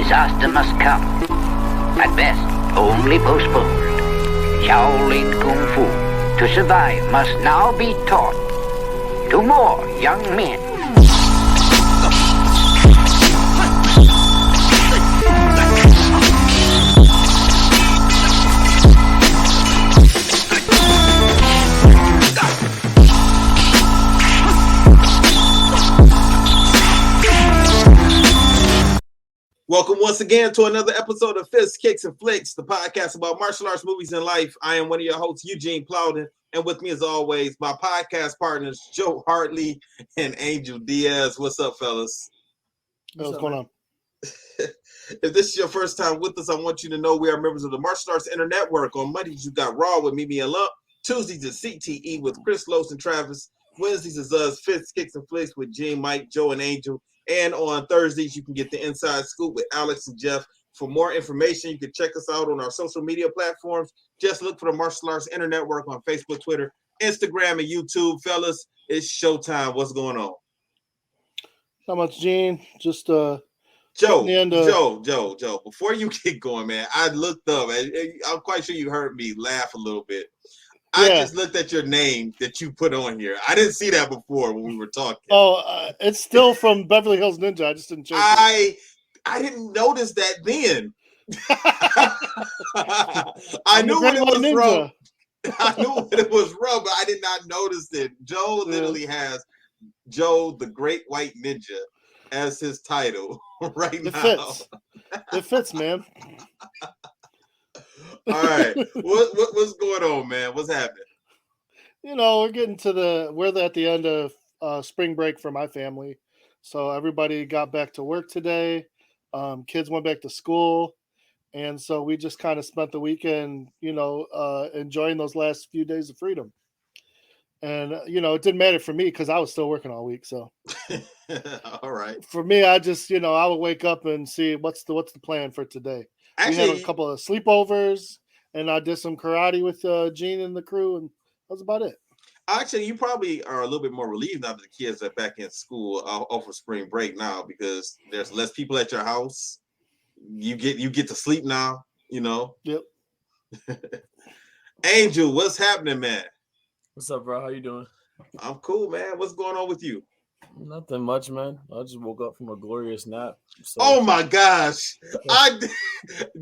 disaster must come. At best, only postponed. Shaolin Kung Fu, to survive, must now be taught to more young men. Welcome once again to another episode of Fists, Kicks, and Flicks, the podcast about martial arts, movies, and life. I am one of your hosts, Eugene Plowden, and with me as always, my podcast partners, Joe Hartley and Angel Diaz. What's up, fellas? What's going on? If this is your first time with us, I want you to know we are members of the Martial Arts Inner Network. On Mondays, you got Raw with Mimi and Lump. Tuesdays is CTE with Chris Los and Travis. Wednesdays is us, Fists, Kicks, and Flicks with Gene, Mike, Joe, and Angel. And on Thursdays, you can get the Inside Scoop with Alex and Jeff. For more information, you can check us out on our social media platforms. Just look for the Martial Arts Inner Network on Facebook, Twitter, Instagram, and YouTube. Fellas, it's showtime. What's going on? Not much, Gene. Just Joe, before you get going, man, I looked up. I'm quite sure you heard me laugh a little bit. I just looked at your name that you put on here. I didn't see that before when we were talking. Oh, it's still from Beverly Hills Ninja. I just didn't change it. I didn't notice that then. I knew what it was from. I knew what it was from, but I did not notice it. Joe literally has Joe the Great White Ninja as his title right now. It fits, man. All right, what's going on, man? What's happening? You know, we're at the end of spring break for my family, so everybody got back to work today. Kids went back to school, and so we just kind of spent the weekend, enjoying those last few days of freedom. And it didn't matter for me because I was still working all week. So, all right. For me, I just I would wake up and see what's the plan for today. Actually, we had a couple of sleepovers, and I did some karate with Gene and the crew, and that's about it. Actually, you probably are a little bit more relieved now that the kids are back in school off of spring break now because there's less people at your house. You get to sleep now, Yep. Angel, what's happening, man? What's up, bro? How you doing? I'm cool, man. What's going on with you? Nothing much, man. I just woke up from a glorious nap. So. Oh my gosh.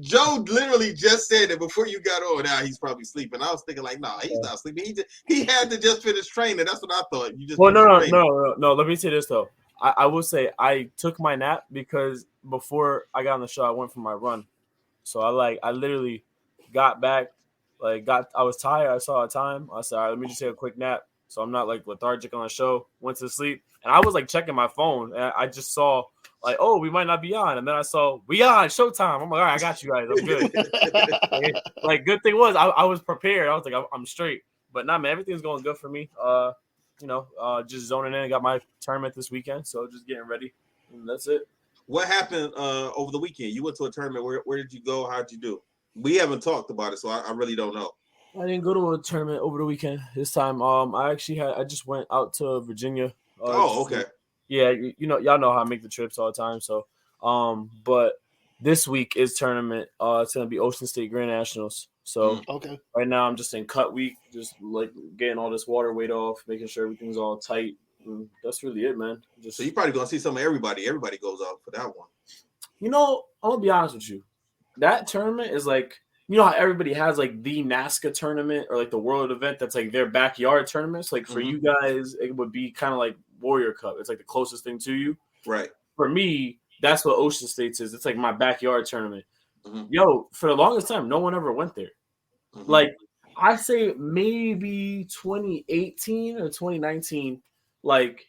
Joe literally just said that before you got on. Now he's probably sleeping. I was thinking like, no, he's not sleeping. He had to just finish training. That's what I thought. No. Let me say this though. I will say I took my nap because before I got on the show, I went for my run. So I literally got back, I was tired. I saw a time. I said, all right, let me just take a quick nap. So I'm not lethargic on the show. Went to sleep. And I was checking my phone, and I just saw we might not be on. And then I saw we on showtime. I'm like, all right, I got you guys. I'm good. Good thing was I was prepared. I was like, I'm straight. But nah, man, everything's going good for me. Just zoning in. Got my tournament this weekend, so just getting ready. And that's it. What happened over the weekend? You went to a tournament. Where did you go? How'd you do? We haven't talked about it, so I really don't know. I didn't go to a tournament over the weekend this time. I just went out to Virginia. Okay. Yeah, y'all know how I make the trips all the time. So, but this week is tournament. It's gonna be Ocean State Grand Nationals. So, okay. Right now I'm just in cut week, just getting all this water weight off, making sure everything's all tight. And that's really it, man. So you're probably gonna see some of everybody. Everybody goes out for that one. I'm gonna be honest with you. That tournament is how everybody has the NASCA tournament or the World event that's their backyard tournaments. For you guys, it would be kind of like Warrior Cup. It's the closest thing to you. Right. For me, that's what Ocean States is. It's my backyard tournament. Mm-hmm. Yo, for the longest time, no one ever went there. Mm-hmm. I say maybe 2018 or 2019,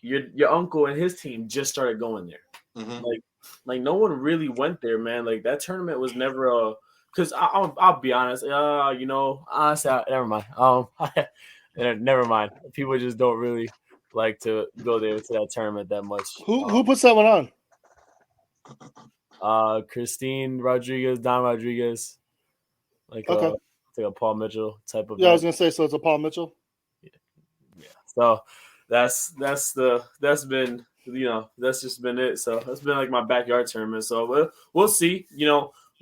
your uncle and his team just started going there. Mm-hmm. No one really went there, man. That tournament was never a. Because I'll be honest, honestly, never mind. Never mind. People just don't really like to go there to that tournament that much. Who puts that one on? Christine Rodriguez, Don Rodriguez, okay. A Paul Mitchell type of. Yeah, I was gonna say, so it's a Paul Mitchell. Yeah. So that's been that's just been it. So that's been like my backyard tournament. So we'll see.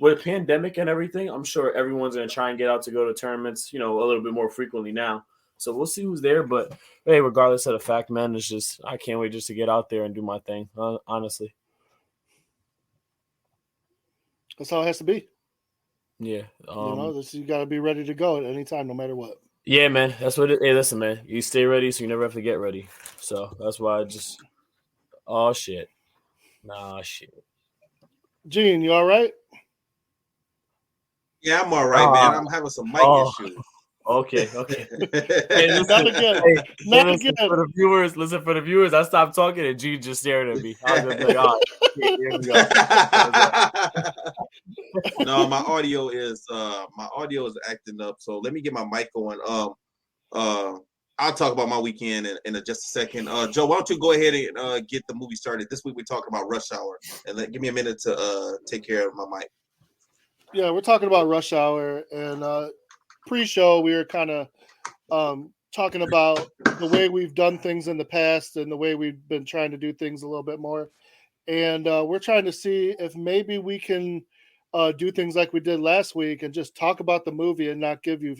With pandemic and everything, I'm sure everyone's gonna try and get out to go to tournaments, a little bit more frequently now. So we'll see who's there. But hey, regardless of the fact, man, it's just I can't wait just to get out there and do my thing. Honestly. That's how it has to be. Yeah. You got to be ready to go at any time, no matter what. Yeah, man. That's what it is. Hey, listen, man. You stay ready, so you never have to get ready. So that's why I just. Oh shit. Nah, shit. Gene, you all right? Yeah, I'm all right, man. I'm having some mic issues. Okay. Hey, not again. Not again. For the viewers, I stopped talking and Gene just stared at me. I was like, here we go. No, my audio is acting up. So let me get my mic going. I'll talk about my weekend in just a second. Joe, why don't you go ahead and get the movie started? This week we're talking about Rush Hour, and give me a minute to take care of my mic. Yeah, we're talking about Rush Hour, and pre-show we were kind of talking about the way we've done things in the past and the way we've been trying to do things a little bit more. And we're trying to see if maybe we can do things like we did last week and just talk about the movie and not give you,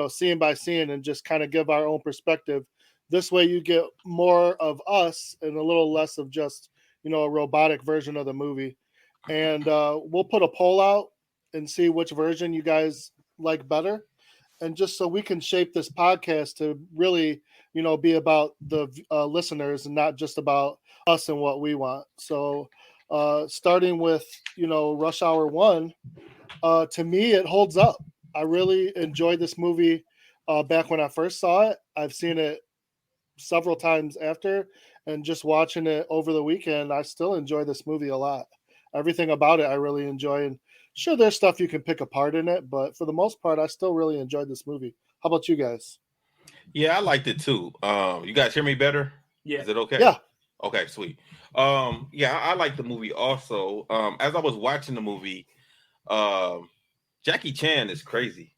scene by scene, and just kind of give our own perspective. This way you get more of us and a little less of just, a robotic version of the movie. And we'll put a poll out and see which version you guys like better. And just so we can shape this podcast to really, be about the listeners and not just about us and what we want. So starting with, Rush Hour 1, to me, it holds up. I really enjoyed this movie back when I first saw it. I've seen it several times after, and just watching it over the weekend, I still enjoy this movie a lot. Everything about it I really enjoy. And sure, there's stuff you can pick apart in it, but for the most part, I still really enjoyed this movie. How about you guys? Yeah, I liked it too. You guys hear me better? Yeah. Is it okay? Yeah. Okay, sweet. I like the movie also. As I was watching the movie, Jackie Chan is crazy.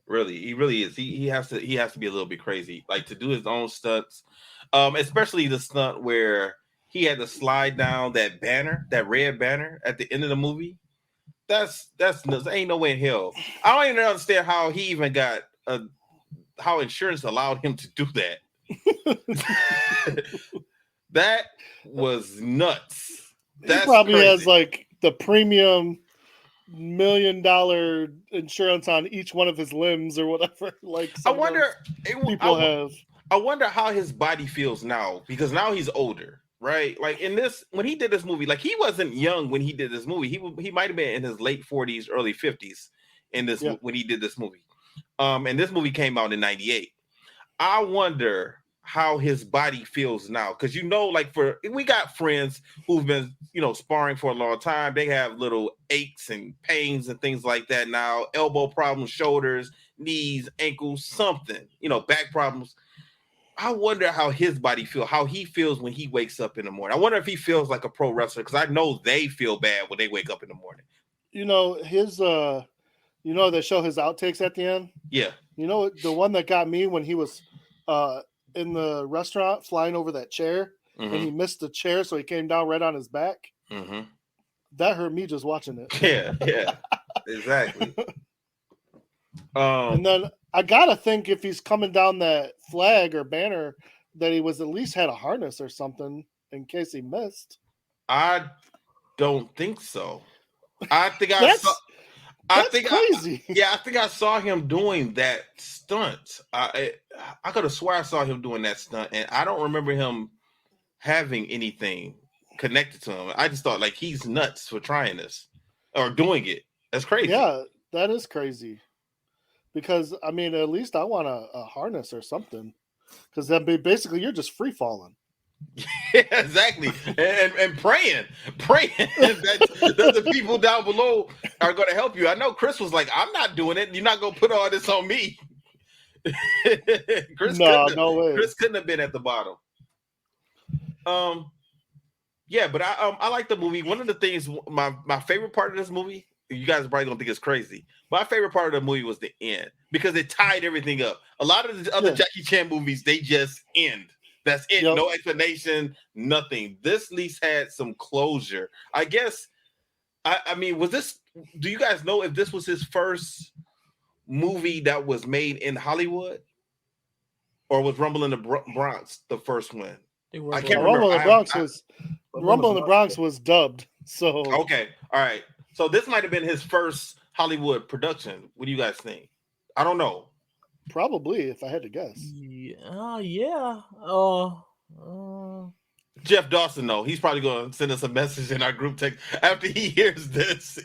Really, he really is. He has to be a little bit crazy, like to do his own stunts, especially the stunt where he had to slide down that red banner at the end of the movie. That's nuts. Ain't no way in hell. I don't even understand how he even got how insurance allowed him to do that. That was nuts. He probably has like the premium $1 million insurance on each one of his limbs or whatever. Like I wonder how his body feels now, because now he's older. Right, like when he did this movie, like he wasn't young when he did this movie. He might have been in his late 40s, early 50s when he did this movie. And this movie came out in 98. I wonder how his body feels now, because we got friends who've been sparring for a long time. They have little aches and pains and things like that now, elbow problems, shoulders, knees, ankles, something, back problems. I wonder how his body feels, how he feels when he wakes up in the morning. I wonder if he feels like a pro wrestler, because I know they feel bad when they wake up in the morning. His they show his outtakes at the end. Yeah. The one that got me when he was in the restaurant flying over that chair, and he missed the chair, so he came down right on his back. Mm-hmm. That hurt me just watching it. Yeah, exactly. And then I gotta think if he's coming down that flag or banner, that he was at least had a harness or something in case he missed. I don't think so. I think crazy. I think I saw him doing that stunt. I could have swore I saw him doing that stunt, and I don't remember him having anything connected to him. I just thought like he's nuts for trying this or doing it. That's crazy. Yeah, that is crazy. Because at least I want a harness or something. Because then basically you're just free falling. Yeah, exactly. And praying that the people down below are going to help you. I know Chris was like, I'm not doing it. You're not going to put all this on me. No way. Chris couldn't have been at the bottom. Yeah, but I like the movie. One of the things, my favorite part of this movie, you guys probably don't think it's crazy. My favorite part of the movie was the end, because it tied everything up. A lot of the other Jackie Chan movies, they just end. That's it. Yep. No explanation, nothing. This at least had some closure. I guess. I mean, was this? Do you guys know if this was his first movie that was made in Hollywood, or was Rumble in the Bronx the first one? I can't remember. Rumble in the Bronx was dubbed. So okay, all right. So this might have been his first Hollywood production. What do you guys think? I don't know. Probably, if I had to guess. Yeah. Jeff Dawson, though, he's probably going to send us a message in our group text after he hears this.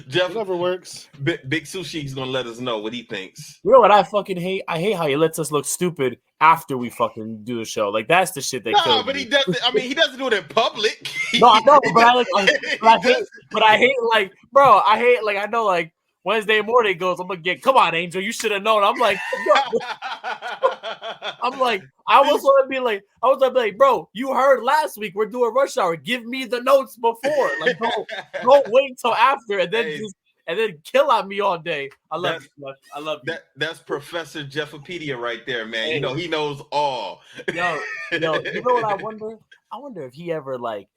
Jeff, whatever works. Big Sushi, he's going to let us know what he thinks. You know what I fucking hate? I hate how he lets us look stupid after we fucking do the show. Like, that's the shit that kills but me. he doesn't. I mean, he doesn't do it in public. No, I know, but I hate, like, bro, I know, like, Wednesday morning goes, I'm gonna get, come on, Angel, you should have known. I'm like, I was gonna be like, bro, you heard last week we're doing Rush Hour. Give me the notes before. Like, don't wait till after and then kill on me all day. I love you. That's Professor Jeffopedia right there, man. Hey. You know, he knows all. Yo, you know what I wonder? I wonder if he ever like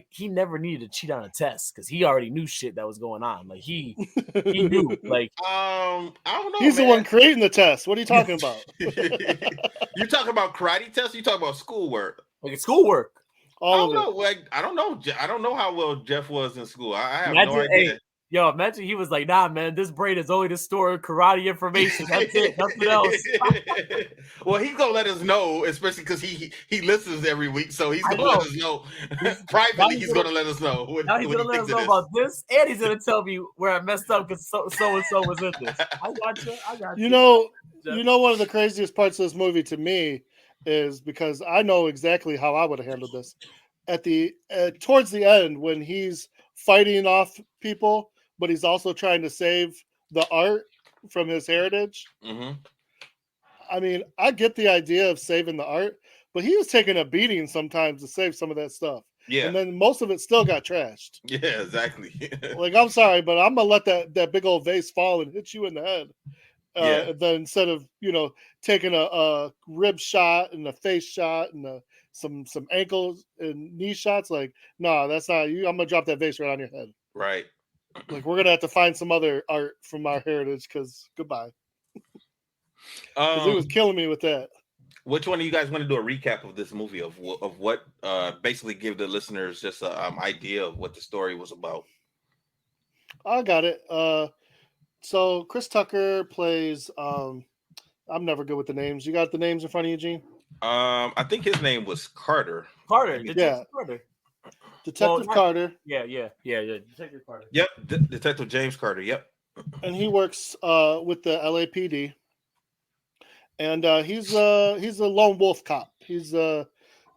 he never needed to cheat on a test because he already knew shit that was going on. Like he knew. Like I don't know. He's the one creating the test. What are you talking about? You talking about karate tests? You talking about schoolwork? Like schoolwork. I don't know. Like I don't know. I don't know how well Jeff was in school. I have no idea. Hey, yo, imagine he was like, nah, man, this brain is only to store karate information. That's it. Nothing else. Well, he's going to let us know, especially because he listens every week. So he's going to let us know. Privately, he's going to let us know. Now he's going to let us know about this. And he's going to tell me where I messed up because so-and-so was in this. I got you. You know, one of the craziest parts of this movie to me is because I know exactly how I would have handled this. Towards the end, when he's fighting off people, but he's also trying to save the art from his heritage. Mm-hmm. I mean, I get the idea of saving the art, but he was taking a beating sometimes to save some of that stuff. Yeah. And then most of it still got trashed. Yeah, exactly. Like, I'm sorry, but I'm going to let that big old vase fall and hit you in the head. Then instead of, taking a rib shot and a face shot and some ankles and knee shots, like, no, that's not you. I'm going to drop that vase right on your head. Right. Like, we're gonna have to find some other art from our heritage because goodbye. Because it was killing me with that. Which one of you guys want to do a recap of this movie of what basically give the listeners just an idea of what the story was about? I got it. So Chris Tucker plays. I'm never good with the names. You got the names in front of you, Gene? I think his name was Carter. Carter. Detective Carter. Yeah. Detective Carter. Yep, Detective James Carter. Yep. And he works with the LAPD. And he's a lone wolf cop. He's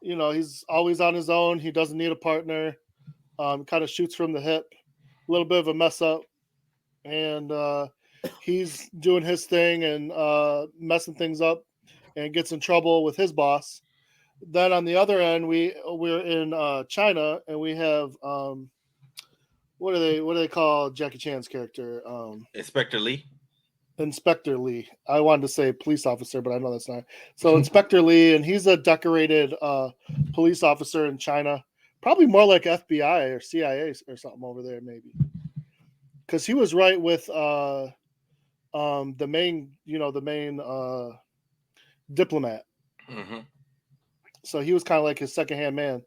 he's always on his own. He doesn't need a partner. Kind of shoots from the hip. A little bit of a mess up, and he's doing his thing and messing things up, and gets in trouble with his boss. Then on the other end, we're in China, and we have what do they call Jackie Chan's character? Inspector Lee. Inspector Lee. I wanted to say police officer, but I know that's not. So Inspector Lee, and he's a decorated police officer in China, probably more like FBI or CIA or something over there, maybe. Because he was right with the main diplomat. Mm-hmm. So he was kind of like his secondhand man.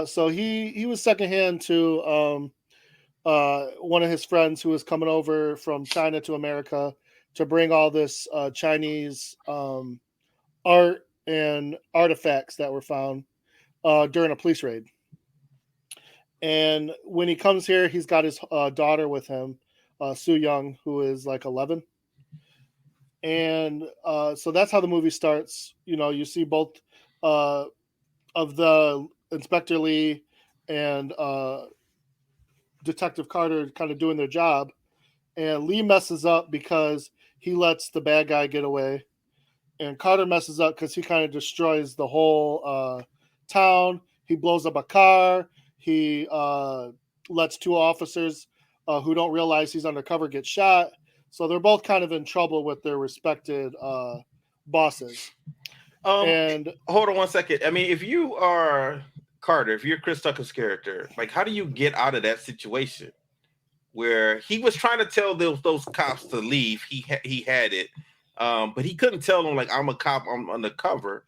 So he was secondhand to one of his friends who was coming over from China to America to bring all this Chinese art and artifacts that were found during a police raid. And when he comes here, he's got his daughter with him, Soo Young, who is like 11. And so that's how the movie starts. You see both of the Inspector Lee and Detective Carter kind of doing their job. And Lee messes up because he lets the bad guy get away. And Carter messes up because he kind of destroys the whole town. He blows up a car. He lets two officers who don't realize he's undercover get shot. So they're both kind of in trouble with their respected bosses. And hold on one second. I mean, if you are Carter, if you're Chris Tucker's character, like, how do you get out of that situation where he was trying to tell those cops to leave? He had it, but he couldn't tell them, like, I'm a cop, I'm undercover.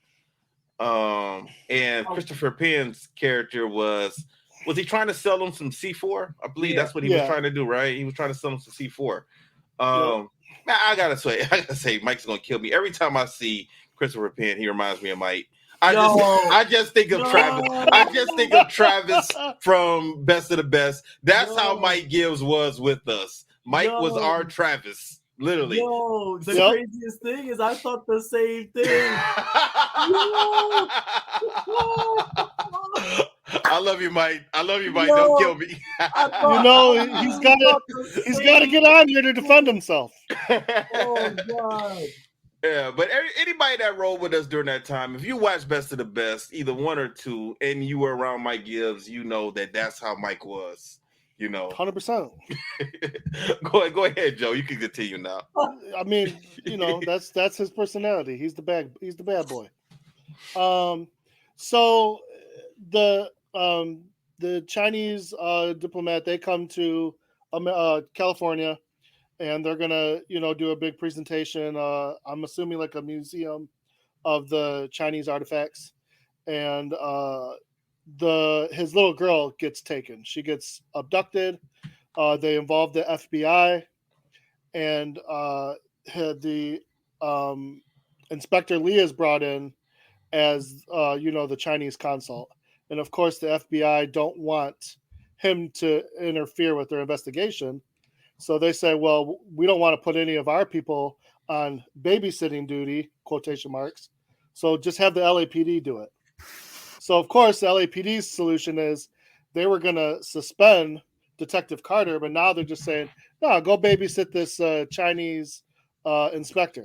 And Christopher Penn's character was he trying to sell them some C4? I believe that's what he was trying to do, right? He was trying to sell them some C4. Now I gotta say, Mike's gonna kill me every time I see Christopher Penn. He reminds me of Mike. I just think of Travis. I just think of Travis from Best of the Best. That's how Mike Gibbs was with us. Mike was our Travis, literally. Yo, the craziest thing is I thought the same thing. I love you, Mike. I love you, Mike. Don't kill me. He's got to get on here to defend himself. Oh God. Yeah, but anybody that rolled with us during that time, if you watch Best of the Best, either one or two, and you were around Mike Gibbs, you know that's how Mike was. 100%. Go ahead, Joe. You can continue now. I mean, that's his personality. He's the bad boy. So the Chinese diplomat, they come to California, and they're gonna do a big presentation. I'm assuming like a museum of the Chinese artifacts, and his little girl gets taken. She gets abducted. They involve the FBI, and the Inspector Lee is brought in as the Chinese consul. And of course, the FBI don't want him to interfere with their investigation. So they say, well, we don't want to put any of our people on babysitting duty, quotation marks. So just have the LAPD do it. So, of course, the LAPD's solution is they were going to suspend Detective Carter, but now they're just saying, no, go babysit this Chinese inspector.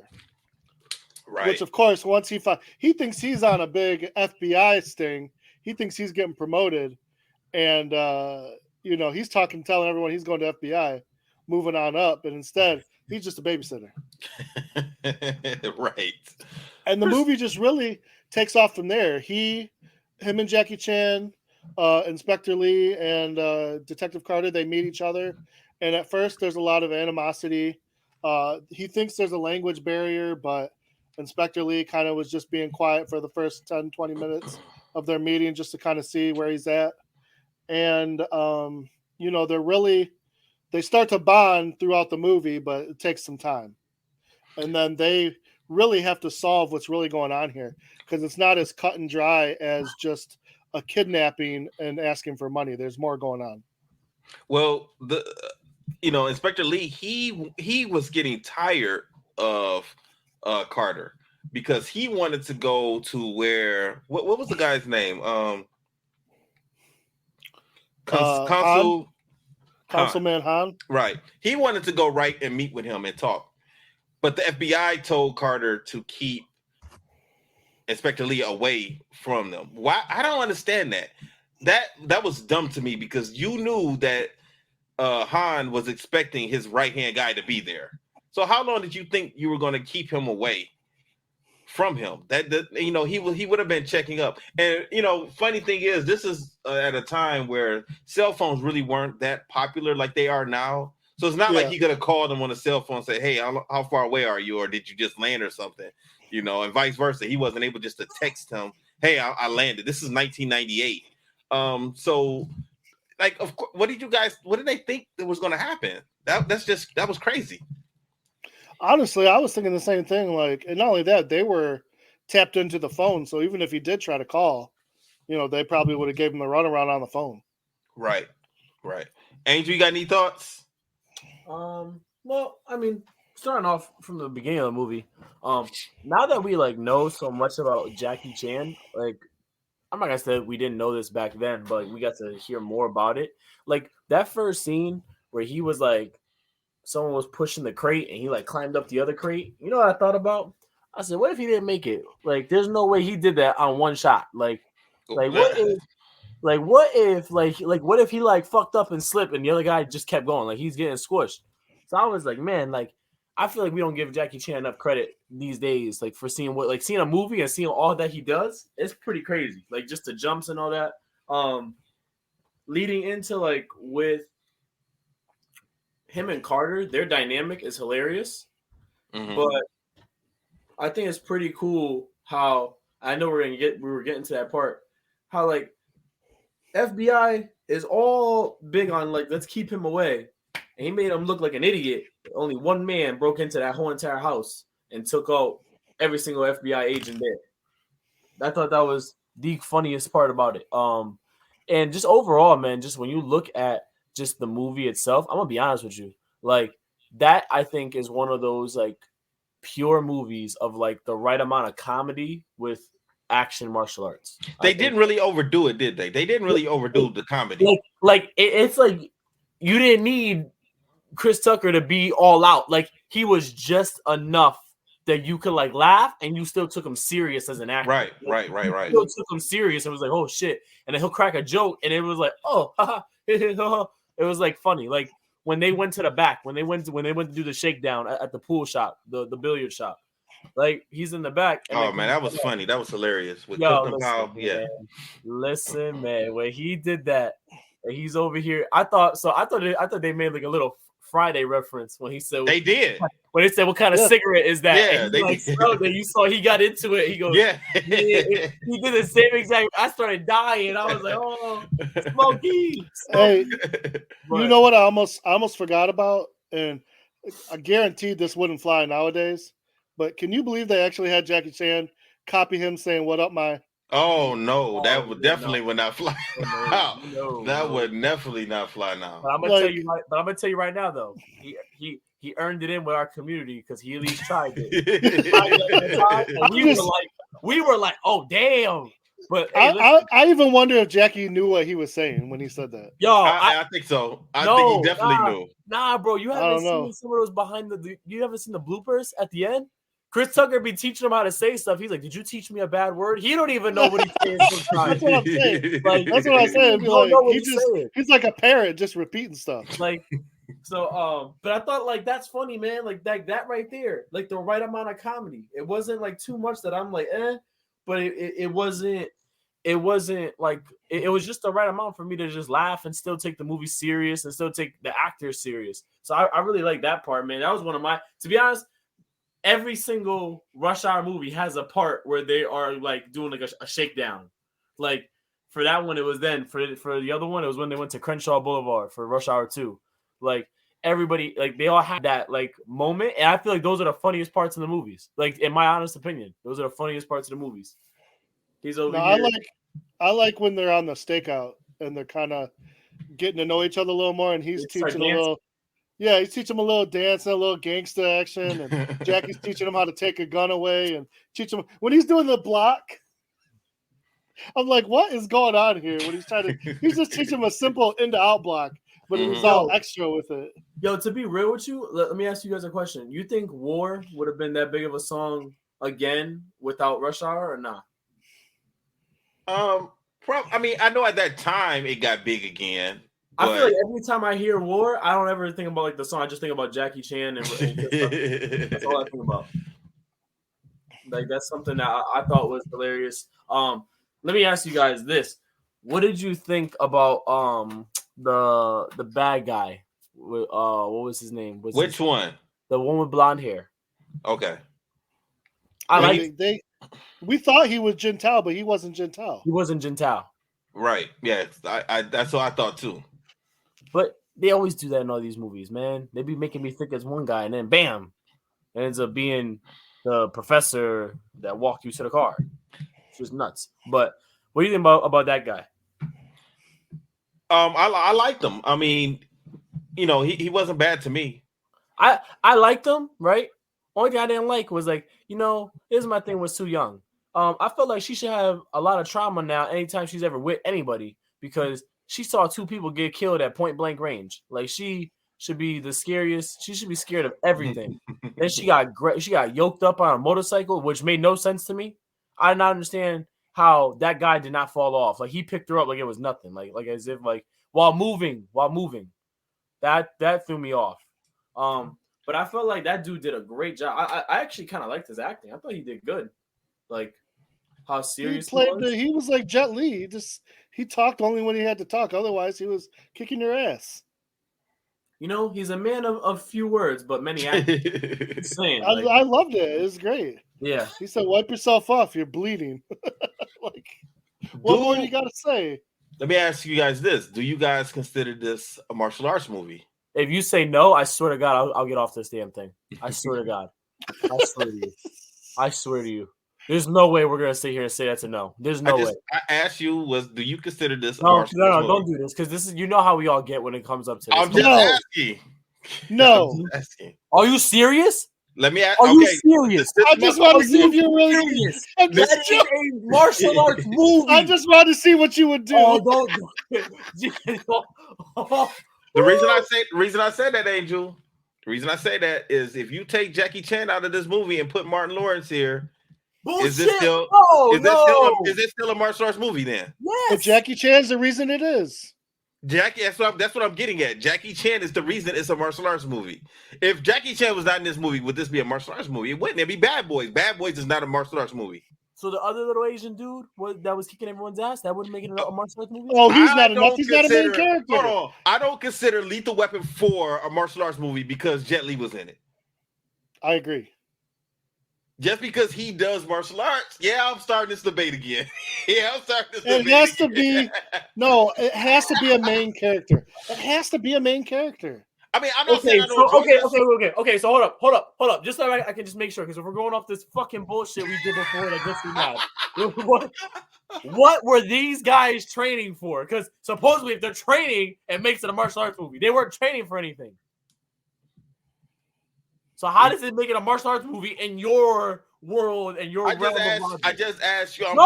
Right. Which, of course, once he thinks he's on a big FBI sting, he thinks he's getting promoted, and he's telling everyone he's going to FBI, moving on up, and instead he's just a babysitter. Right. And the movie just really takes off from there. Him and Jackie Chan, Inspector Lee, and Detective Carter, they meet each other, and at first there's a lot of animosity. He thinks there's a language barrier, but Inspector Lee kind of was just being quiet for the first 10, 20 minutes of their meeting just to kind of see where he's at. And, they start to bond throughout the movie, but it takes some time. And then they really have to solve what's really going on here, because it's not as cut and dry as just a kidnapping and asking for money. There's more going on. Well, Inspector Lee, he was getting tired of Carter, because he wanted to go to where what was the guy's name? Councilman Han. Right. He wanted to go right and meet with him and talk. But the FBI told Carter to keep Inspector Lee away from them. Why? I don't understand that. That was dumb to me, because you knew that Han was expecting his right-hand guy to be there. So how long did you think you were going to keep him away from him? He would have been checking up. And funny thing is, this is at a time where cell phones really weren't that popular like they are now. So it's not like he could have called him on a cell phone and say, hey, how far away are you, or did you just land or something? And vice versa. He wasn't able just to text him, hey, I landed. This is 1998. So, like, of course, what did they think that was going to happen? That was crazy. Honestly, I was thinking the same thing. Like, and not only that, they were tapped into the phone. So even if he did try to call, they probably would have gave him the runaround on the phone. Right. Angel, you got any thoughts? Well, I mean, starting off from the beginning of the movie, now that we know so much about Jackie Chan, I'm not gonna say we didn't know this back then, but we got to hear more about it. Like that first scene where he was someone was pushing the crate and he climbed up the other crate. You know what I thought about? I said, what if he didn't make it? There's no way he did that on one shot. What if he fucked up and slipped and the other guy just kept going? He's getting squished. So I was like, man, I feel like we don't give Jackie Chan enough credit these days, like for seeing a movie and seeing all that he does. It's pretty crazy, like just the jumps and all that. Leading into like with him and Carter, their dynamic is hilarious, but I think it's pretty cool how I know we were getting to that part. How like FBI is all big on like let's keep him away, and he made him look like an idiot. Only one man broke into that whole entire house and took out every single FBI agent there. I thought that was the funniest part about it. And just overall, man, just when you look at just the movie itself, I'm gonna be honest with you, like that I think is one of those like pure movies of like the right amount of comedy with action martial arts. They didn't really overdo it, did they? They didn't really overdo the comedy. It's like you didn't need Chris Tucker to be all out. Like he was just enough that you could like laugh and you still took him serious as an actor. Right. You still took him serious and was like, oh shit. And then he'll crack a joke and it was like, oh, haha. It was like funny. Like when they went to the back, when they went to do the shakedown at the pool shop, the billiard shop. Like he's in the back. Oh man, that was funny. That was hilarious. With Listen, man, when he did that, and he's over here. I thought they made like a little Friday reference when he said they did. When they said what kind of cigarette is that? Yeah, they like, you saw he got into it. He goes, yeah. He did the same exact. I started dying. I was like, oh, Smokey. Hey, you know what? I almost forgot about, and I guaranteed this wouldn't fly nowadays. But can you believe they actually had Jackie Chan copy him saying, "What up, my"? Oh no, that would definitely would not fly. That would definitely not fly now. But I'm gonna tell you right now, though, he earned it in with our community because he at least tried it. We were like, oh damn. But hey, I even wonder if Jackie knew what he was saying when he said that. Yo, I think so. I think he definitely knew. Nah, bro, you haven't seen some of those behind you haven't seen the bloopers at the end? Chris Tucker be teaching him how to say stuff. He's like, "Did you teach me a bad word?" He don't even know what he's saying sometimes. That's what I'm saying. That's what I'm saying. He's like a parrot, just repeating stuff. Like, so, but I thought like that's funny, man. Like that right there, like the right amount of comedy. It wasn't like too much that I'm like, but it wasn't. It wasn't like it was just the right amount for me to just laugh and still take the movie serious and still take the actors serious. So I really like that part, man. That was one of my, to be honest. Every single Rush Hour movie has a part where they are like doing like a shakedown. Like for that one, it was then for the other one, it was when they went to Crenshaw Boulevard for Rush Hour 2. Like everybody, like they all had that like moment, and I feel like those are the funniest parts of the movies. Like in my honest opinion, those are the funniest parts of the movies. He's over here. I like when they're on the stakeout and they're kind of getting to know each other a little more, and he's teaching a little. Yeah, he's teaching him a little dance and a little gangster action, and Jackie's teaching him how to take a gun away and teach him when he's doing the block. I'm like, what is going on here? When he's just teaching him a simple in to out block, but it was all extra with it. Yo, to be real with you, let me ask you guys a question. You think War would have been that big of a song again without Rush Hour or not? I mean, I know at that time it got big again. I feel like every time I hear War, I don't ever think about like the song. I just think about Jackie Chan and that's all I think about. Like that's something that I thought was hilarious. Let me ask you guys this: what did you think about the bad guy? What was his name? Which one? The one with blonde hair. Okay. We thought he was Gentile, but he wasn't Gentile. He wasn't Gentile. Right. Yeah. I that's what I thought too. But they always do that in all these movies, man. They be making me think it's one guy, and then bam, it ends up being the professor that walked you to the car. It's just nuts. But what do you think about that guy? I liked him. I mean, you know, he wasn't bad to me. I liked him, right? Only thing I didn't like was like, you know, here's my thing with Soo Young. I felt like she should have a lot of trauma now anytime she's ever with anybody because she saw 2 people get killed at point blank range. Like she should be the scariest. She should be scared of everything. Then she got yoked up on a motorcycle, which made no sense to me. I did not understand how that guy did not fall off. Like he picked her up like it was nothing. Like as if like while moving. That threw me off. But I felt like that dude did a great job. I actually kind of liked his acting. I thought he did good. Like how serious he was. He was like Jet Li. He talked only when he had to talk. Otherwise, he was kicking your ass. You know, he's a man of few words, but many actions. I loved it. It was great. Yeah. He said, "Wipe yourself off. You're bleeding." Like, what more do you got to say? Let me ask you guys this: do you guys consider this a martial arts movie? If you say no, I swear to God, I'll get off this damn thing. I swear to God. I swear to you. I swear to you. There's no way we're gonna sit here and say that's a no. There's no way. I asked you, do you consider this a martial arts movie? Don't do this because this is how we all get when it comes up to this. I'm just asking. No. I'm just asking. Are you serious? Let me ask. Are you serious? I just want to see if you're really serious. That is a martial arts movie. I just want to see what you would do. The reason I said that, Angel. The reason I say that is if you take Jackie Chan out of this movie and put Martin Lawrence here, bullshit. Is this still a martial arts movie then? Yes. But Jackie Chan's the reason it is. Jackie, that's what I'm getting at. Jackie Chan is the reason it's a martial arts movie. If Jackie Chan was not in this movie, would this be a martial arts movie? It wouldn't. It'd be Bad Boys. Bad Boys is not a martial arts movie. So the other little Asian dude that was kicking everyone's ass, that wouldn't make it a martial arts movie? Oh, he's not enough. He's not a main character. Hold on. I don't consider Lethal Weapon 4 a martial arts movie because Jet Li was in it. I agree. Just because he does martial arts, I'm starting this debate again. I'm starting this debate. It has to be it has to be a main character. It has to be a main character. I mean, I'm not saying okay. So hold up. Just so I can just make sure, because if we're going off this fucking bullshit we did before that gets me mad. What were these guys training for? Because supposedly, if they're training, it makes it a martial arts movie. They weren't training for anything. So how does it make it a martial arts movie in your world and your realm of logic? I just asked you. I'm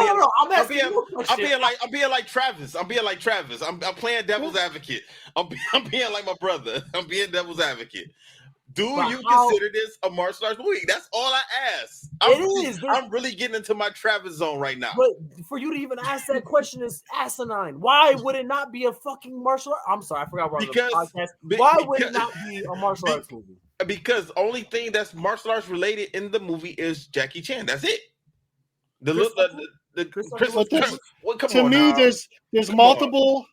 asking you a question. I'm being like Travis. I'm playing devil's advocate. I'm being like my brother. I'm being devil's advocate. Do you consider this a martial arts movie? That's all I ask. I'm really getting into my Travis zone right now. But for you to even ask that question is asinine. Why would it not be a fucking martial arts? I'm sorry, I forgot what the podcast. Why would it not be a martial arts movie? Because the only thing that's martial arts related in the movie is Jackie Chan. That's it. There's multiple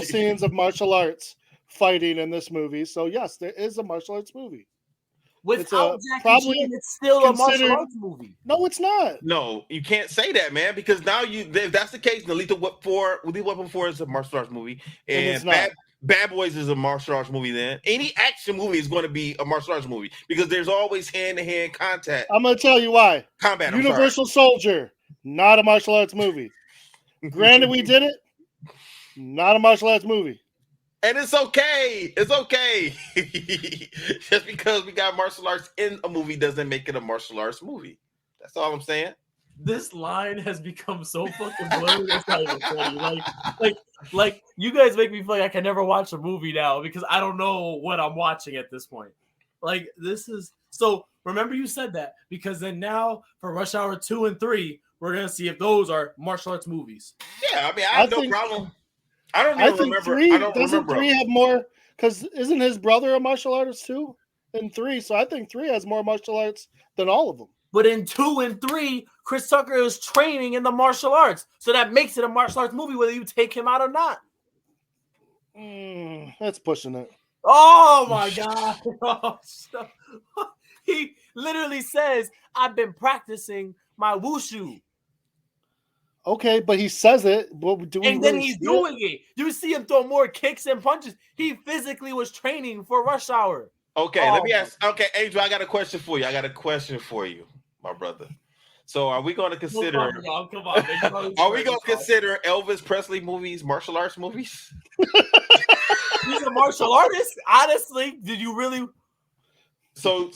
scenes of martial arts fighting in this movie. So yes, there is a martial arts movie. Without Jackie Chan, it's still a martial arts movie. No, it's not. No, you can't say that, man. Because now if that's the case, the Lethal Weapon 4 is a martial arts movie, and Bad Boys is a martial arts movie. Then any action movie is going to be a martial arts movie because there's always hand-to-hand contact. I'm going to tell you why. Combat. Universal Soldier, not a martial arts movie. Granted, we did it. Not a martial arts movie. And it's okay. It's okay. Just because we got martial arts in a movie doesn't make it a martial arts movie. That's all I'm saying. This line has become so fucking blurry. That's not even funny. Like you guys make me feel like I can never watch a movie now because I don't know what I'm watching at this point. Like this is so. Remember you said that because then now for Rush Hour 2 and 3, we're gonna see if those are martial arts movies. Yeah, I mean I have no problem. I don't even remember. Doesn't 3 have more? Because isn't his brother a martial artist too? In 3, so I think 3 has more martial arts than all of them. But in 2 and 3, Chris Tucker is training in the martial arts. So that makes it a martial arts movie whether you take him out or not. That's pushing it. Oh, my God. He literally says, I've been practicing my wushu. Okay, but he says it. And then he's doing it. You see him throw more kicks and punches. He physically was training for Rush Hour. Okay, let me ask. Okay, Angel, I got a question for you. My brother. So, are we going to consider? Come on. Are we going to consider Elvis Presley movies martial arts movies? He's a martial artist. Honestly, did you really? So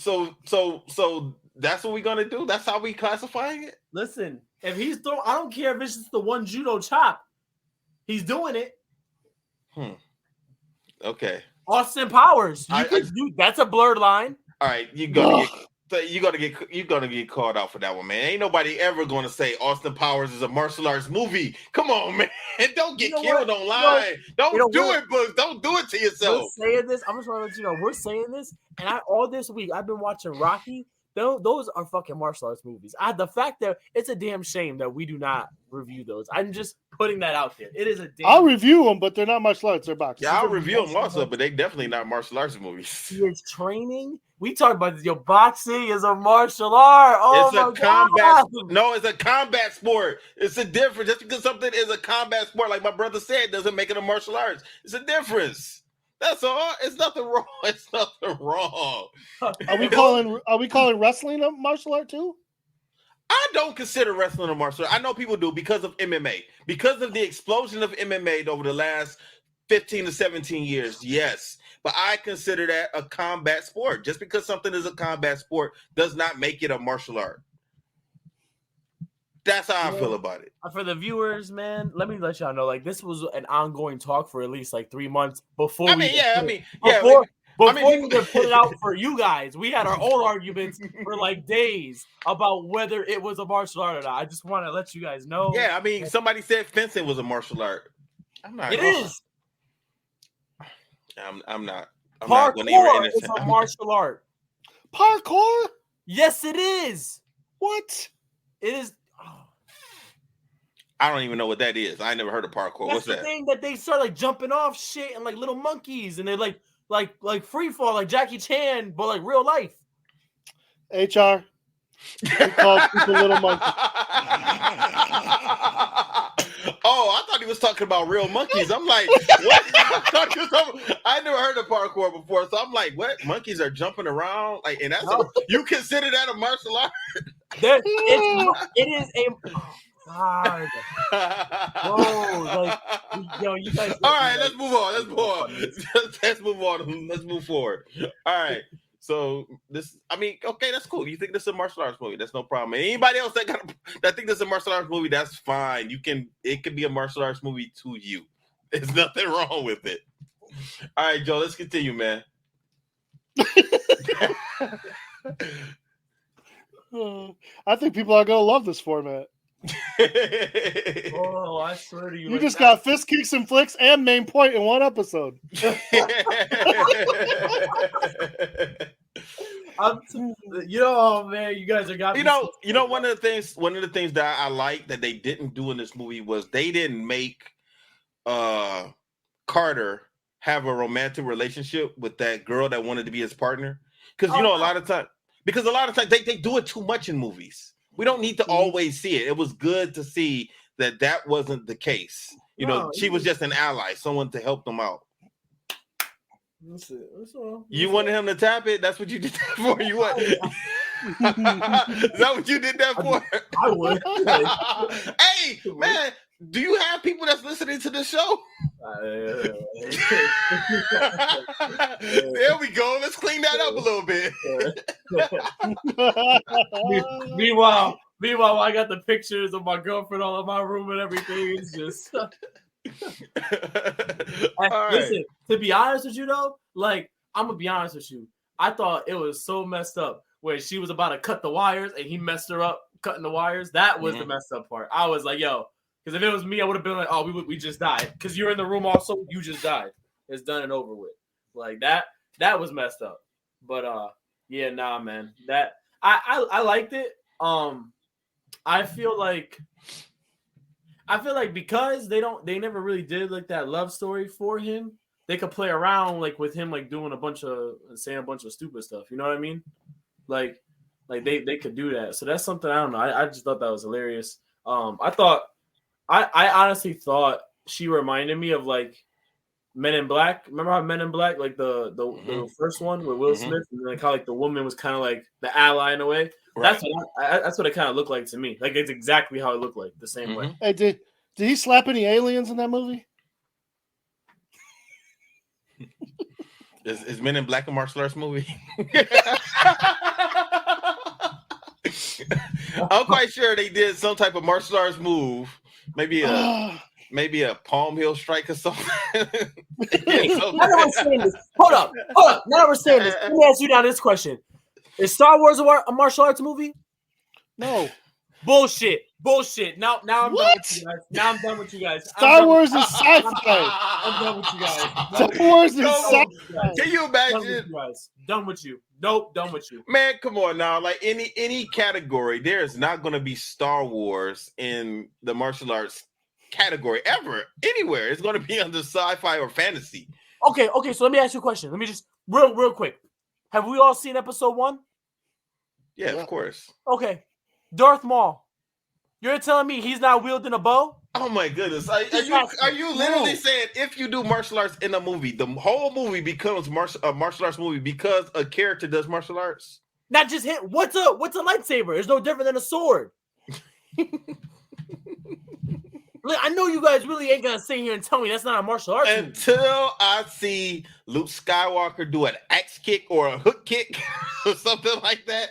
that's what we're going to do. That's how we classifying it. Listen, if he's throwing, I don't care if it's just the one judo chop. He's doing it. Okay. Austin Powers. That's a blurred line. All right, you go. So you're gonna get called out for that one, man. Ain't nobody ever gonna say Austin Powers is a martial arts movie. Come on, man. Don't get killed online. Don't do it, but don't do it to yourself. We're saying this. I'm just want to let you know we're saying this, and all this week I've been watching Rocky. Those are fucking martial arts movies. The fact that it's a damn shame that we do not review those. I'm just putting that out there. It is a damn. I'll review them, but they're not martial arts. They're boxing. Yeah, I'll review them also, but they definitely not martial arts movies. It's training. We talk about your boxing is a martial art. Oh, it's a combat. No, it's a combat sport. It's a difference. Just because something is a combat sport, like my brother said, doesn't make it a martial arts. It's a difference. That's all. It's nothing wrong. It's nothing wrong. Are we calling wrestling a martial art too? I don't consider wrestling a martial art. I know people do because of MMA. Because of the explosion of MMA over the last 15 to 17 years, yes. But I consider that a combat sport. Just because something is a combat sport does not make it a martial art. That's how I feel about it. For the viewers, man, let me let y'all know. Like, this was an ongoing talk for at least like 3 months before. Before we could put it out for you guys. We had our own arguments for like days about whether it was a martial art or not. I just want to let you guys know. Yeah, I mean, somebody said fencing was a martial art. I'm not. It is. I'm not. Parkour is a martial art. Parkour? Yes, it is. What? It is. I don't even know what that is. I never heard of parkour. What's that? The thing that they start like jumping off shit and like little monkeys and they like free fall like Jackie Chan, but like real life. HR. We call people little monkeys. Oh, I thought he was talking about real monkeys. I'm like, what? I never heard of parkour before, so I'm like, what? Monkeys are jumping around, like, and that's you consider that a martial art? It is a. God. Whoa, you guys. All right, let's move on. Let's move forward. All right. So okay, that's cool. You think this is a martial arts movie? That's no problem. And anybody else that think this is a martial arts movie, that's fine. It can be a martial arts movie to you. There's nothing wrong with it. All right, Joe, let's continue, man. I think people are gonna love this format. Oh, I swear to you. You just got fist kicks and flicks and main point in one episode. Man, you guys are got. One of the things that I like that they didn't do in this movie was they didn't make Carter have a romantic relationship with that girl that wanted to be his partner. Because a lot of times they do it too much in movies. We don't need to always see it. It was good to see that wasn't the case. She was just an ally, someone to help them out. That's all. You wanted him to tap it? That's what you did that for? You what? Is that what you did that for? I would. Hey, man, do you have people that's listening to the show? There we go. Let's clean that up a little bit. Meanwhile, I got the pictures of my girlfriend all in my room and everything. It's just. Listen, to be honest with you though, like I'm gonna be honest with you, I thought it was so messed up where she was about to cut the wires and he messed her up cutting the wires. That was the messed up part. I was like, yo, because if it was me, I would have been like, oh, we just died. Because you're in the room also, you just died. It's done and over with. Like that was messed up. But yeah, nah, man. That I liked it. I feel like because they never really did like that love story for him, they could play around like with him like doing saying a bunch of stupid stuff. You know what I mean? Like they could do that. So that's something I don't know. I just thought that was hilarious. I honestly thought she reminded me of like Men in Black. Remember how Men in Black, like the first one with Will Smith, and like how like the woman was kind of like the ally in a way. Right. That's what it kind of looked like to me. Like it's exactly how it looked like, the same way. Hey, did he slap any aliens in that movie? Is Men in Black a martial arts movie? I'm quite sure they did some type of martial arts move. Maybe a palm heel strike or something. Now we're saying this. Hold up. Now we're saying this. Let me ask you now this question. Is Star Wars a martial arts movie? No. Bullshit. Now I'm What? done with you guys. Now I'm done with you guys. Star Wars is sci-fi. I'm done with you guys. Star Wars is Come on. sci-fi. Can you Done with imagine? you guys. Done with you. Nope. Done with you. Man, come on now. Like any category, there is not going to be Star Wars in the martial arts category ever, anywhere. It's going to be under sci-fi or fantasy. Okay. So let me ask you a question. Let me just real quick. Have we all seen episode 1? Yeah, Yeah. of course. Okay. Darth Maul. You're telling me he's not wielding a bow? Oh my goodness! Are you literally saying if you do martial arts in a movie, the whole movie becomes a martial arts movie because a character does martial arts? Not just hit. What's a lightsaber? It's no different than a sword. Look, I know you guys really ain't gonna sit here and tell me that's not a martial arts movie. Until I see Luke Skywalker do an axe kick or a hook kick or something like that,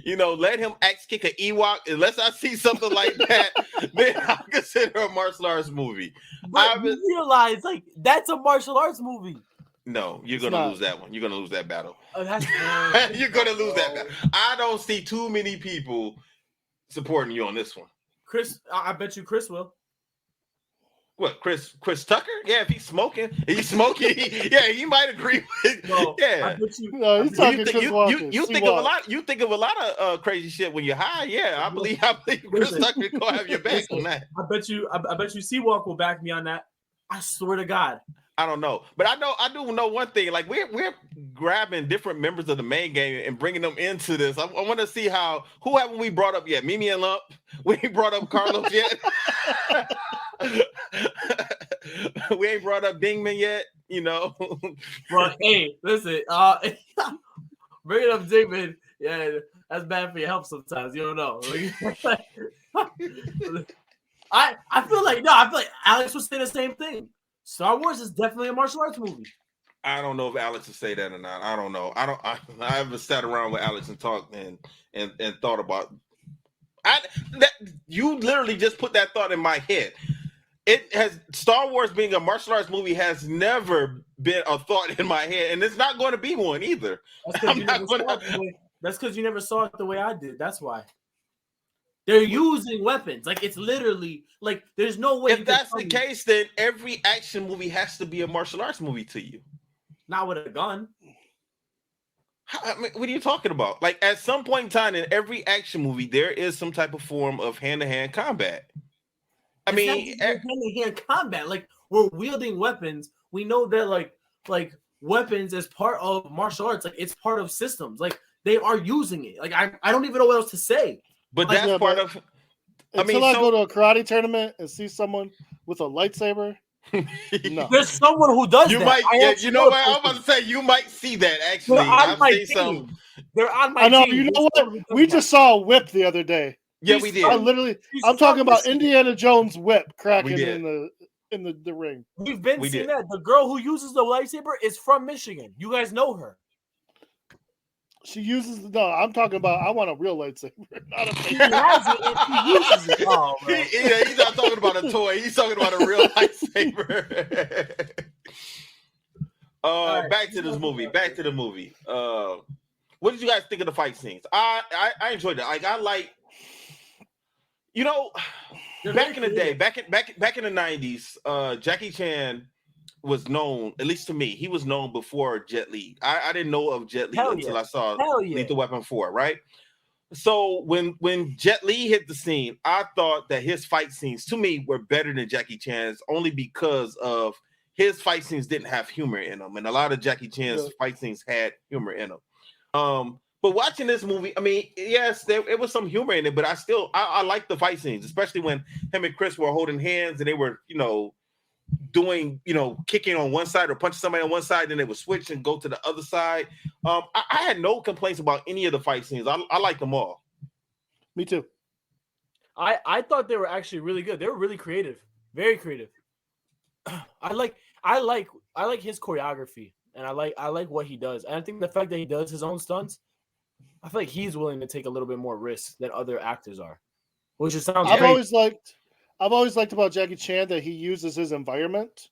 let him axe kick an Ewok. Unless I see something like that, then I consider a martial arts movie. But you realize, like, that's a martial arts movie. No, you're gonna lose that one. You're gonna lose that battle. Oh, that's You're gonna lose that battle. I don't see too many people supporting you on this one. Chris, I bet you Chris will. What, Chris Tucker? Yeah, if he's smoking, he might agree with. No, yeah, I bet you. No, he's talking Chris Walker. You think of a lot of crazy shit when you're high. Yeah, I believe Chris Tucker gonna have your back on that. I bet you Seawalk will back me on that. I swear to God. I don't know, but I do know one thing. Like we're grabbing different members of the main game and bringing them into this. I want to see who haven't we brought up yet? Mimi and Lump. We ain't brought up Carlos yet. We ain't brought up Dingman yet. But hey, listen. Bringing up Dingman, yeah, that's bad for your health sometimes. You don't know. I feel like Alex would say the same thing. Star Wars is definitely a martial arts movie. I don't know if Alex would say that or not. I don't know. I haven't sat around with Alex and talked and thought about that. You literally just put that thought in my head. Star Wars being a martial arts movie has never been a thought in my head, and it's not going to be one either. That's because you never saw it the way I did. That's why. They're using weapons. Like, it's literally like there's no way. If that's the case, then every action movie has to be a martial arts movie to you. Not with a gun. What are you talking about? Like, at some point in time in every action movie, there is some type of form of hand-to-hand combat. Hand-to-hand combat. Like, we're wielding weapons. We know that like weapons is part of martial arts. Like, it's part of systems. Like, they are using it. Like, I don't even know what else to say. But that's part of. Until I go to a karate tournament and see someone with a lightsaber, no. There's someone who does that. Might, you know what? I'm about to say you might see that actually. They're on my I know. team. You know what? We just saw a whip the other day. Yeah, we did. I'm talking about Indiana Jones whip cracking in the ring. We've been seeing that. The girl who uses the lightsaber is from Michigan. You guys know her. She uses I'm talking about. I want a real lightsaber. Not a he has it and he uses it. Oh, he's not talking about a toy. He's talking about a real lightsaber. Right. Back to this movie. Back to the movie. What did you guys think of the fight scenes? I enjoyed it. Like, I like. Back in the day, back in the 90s, Jackie Chan was known, at least to me, he was known before Jet Li. I didn't know of Jet Li until I saw Lethal Weapon 4, right? So when Jet Li hit the scene, I thought that his fight scenes, to me, were better than Jackie Chan's, only because of his fight scenes didn't have humor in them. And a lot of Jackie Chan's fight scenes had humor in them. But watching this movie, I mean, yes, it was some humor in it, but I like the fight scenes, especially when him and Chris were holding hands and they were, doing, kicking on one side or punching somebody on one side, then they would switch and go to the other side. I had no complaints about any of the fight scenes. I like them all. Me too. I thought they were actually really good. They were really creative, very creative. I like his choreography, and I like what he does. And I think the fact that he does his own stunts, I feel like he's willing to take a little bit more risk than other actors are, which just sounds great. I've always liked about Jackie Chan that he uses his environment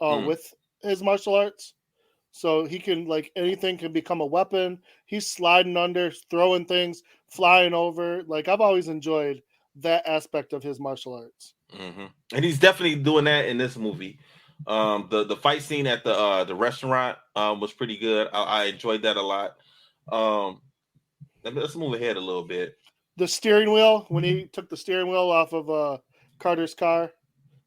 with his martial arts. So he can, like, anything can become a weapon. He's sliding under, throwing things, flying over. Like, I've always enjoyed that aspect of his martial arts. Mm-hmm. And he's definitely doing that in this movie. The fight scene at the restaurant was pretty good. I enjoyed that a lot. Let's move ahead a little bit. The steering wheel, when he took the steering wheel off of Carter's car,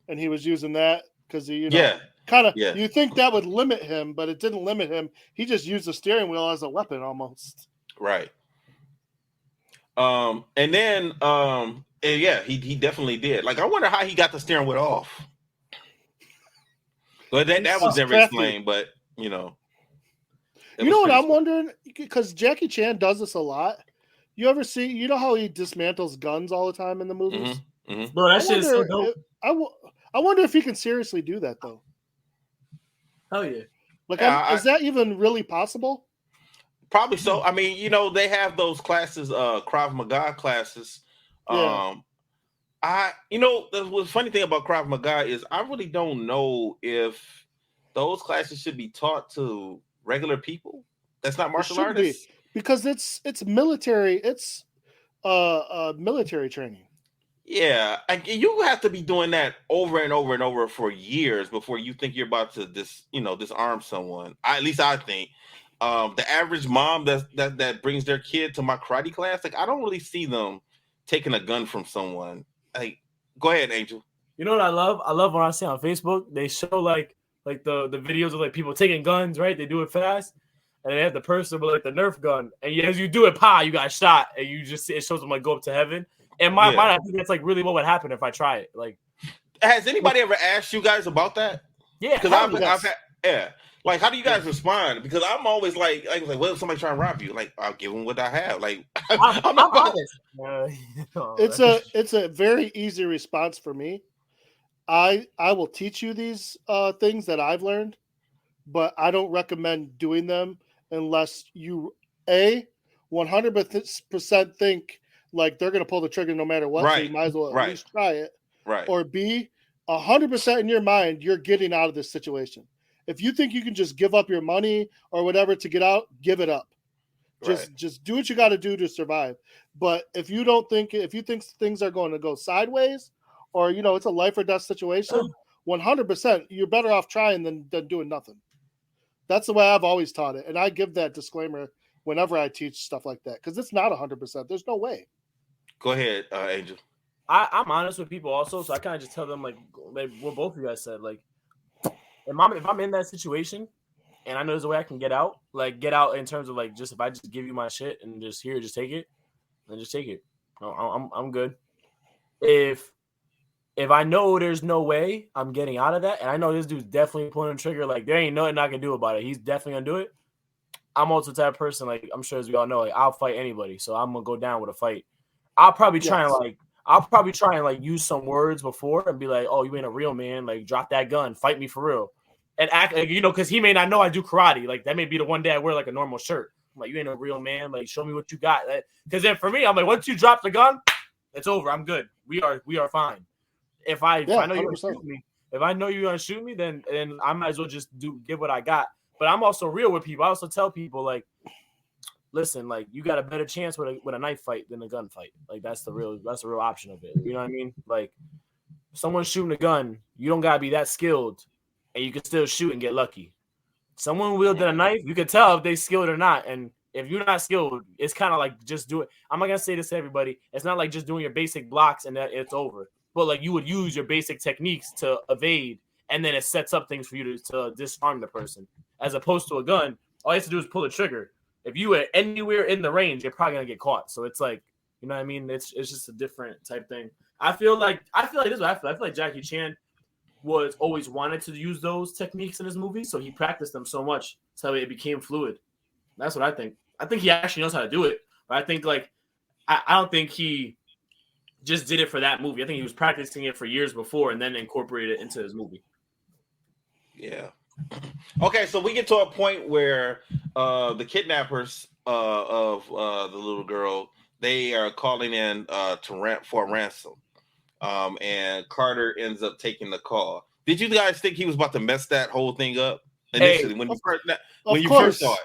and he was using that because he, you think that would limit him, but it didn't limit him. He just used the steering wheel as a weapon almost. Right. And then he definitely did. Like, I wonder how he got the steering wheel off. But that was never explained, but you know what I'm wondering? Because Jackie Chan does this a lot. You ever see, you know how he dismantles guns all the time in the movies? Mm-hmm. Mm-hmm. Bro, that shit is so dope. I wonder if he can seriously do that, though. Hell yeah. Like, is that even really possible? Probably so. I mean, they have those classes, Krav Maga classes. Yeah. The funny thing about Krav Maga is I really don't know if those classes should be taught to regular people. That's not martial artists. Because it's military. It's military training. Yeah, you have to be doing that over and over and over for years before you think you're about to disarm someone. At least I think. The average mom that brings their kid to my karate class, like, I don't really see them taking a gun from someone. Like, go ahead, Angel. You know what I love? I love when I see on Facebook they show like the videos of like people taking guns, right? They do it fast. And they have the person with like the Nerf gun, and as you do it, you got shot, and you just see it shows them like go up to heaven. In my mind, I think that's like really what would happen if I try it. Like, has anybody ever asked you guys about that? Yeah, because I've had, Like, how do you guys respond? Because I'm always like, what if somebody try to rob you? Like, I'll give them what I have. Like, I'm not honest. It's a very easy response for me. I will teach you these things that I've learned, but I don't recommend doing them unless you 100% think like they're going to pull the trigger no matter what. Right. So you might as well at least try it. Right. Or B, 100% in your mind, you're getting out of this situation. If you think you can just give up your money or whatever to get out, give it up. Just do what you got to do to survive. But if you think things are going to go sideways, or it's a life or death situation, 100% you're better off trying than doing nothing. That's the way I've always taught it, and I give that disclaimer whenever I teach stuff like that because it's not 100%. There's no way. Go ahead, Angel. I'm honest with people also, so I kind of just tell them like what both of you guys said. Like, if I'm in that situation and I know there's a way I can get out in terms of like just if I just give you my shit and just take it, then just take it. I'm good. If I know there's no way I'm getting out of that, and I know this dude's definitely pulling the trigger, like there ain't nothing I can do about it. He's definitely gonna do it. I'm also the type of person, like I'm sure as we all know, like I'll fight anybody. So I'm gonna go down with a fight. I'll probably try and use some words before and be like, "Oh, you ain't a real man. Like drop that gun, fight me for real." And act like, because he may not know I do karate. Like that may be the one day I wear like a normal shirt. I'm like, you ain't a real man. Like show me what you got. Because then for me, I'm like, once you drop the gun, it's over. I'm good. We are fine. If I know you're gonna shoot me, then I might as well just give what I got. But I'm also real with people. I also tell people like, listen, like you got a better chance with a knife fight than a gun fight. Like that's the real option of it. You know what I mean? Like someone shooting a gun, you don't gotta be that skilled, and you can still shoot and get lucky. Someone wielding a knife, you can tell if they skilled or not. And if you're not skilled, it's kind of like just do it. I'm not gonna say this to everybody. It's not like just doing your basic blocks and that it's over. But like you would use your basic techniques to evade, and then it sets up things for you to disarm the person. As opposed to a gun, all you have to do is pull the trigger. If you were anywhere in the range, you're probably gonna get caught. So it's like, you know what I mean? It's just a different type thing. I feel like this is what I feel. I feel like Jackie Chan was always wanted to use those techniques in his movies, so he practiced them so much so it became fluid. That's what I think. I think he actually knows how to do it, but I think like I don't think he just did it for that movie. I think he was practicing it for years before and then incorporated it into his movie. Yeah. Okay, so we get to a point where the kidnappers of the little girl, they are calling in for ransom. And Carter ends up taking the call. Did you guys think he was about to mess that whole thing up? initially when you first saw it?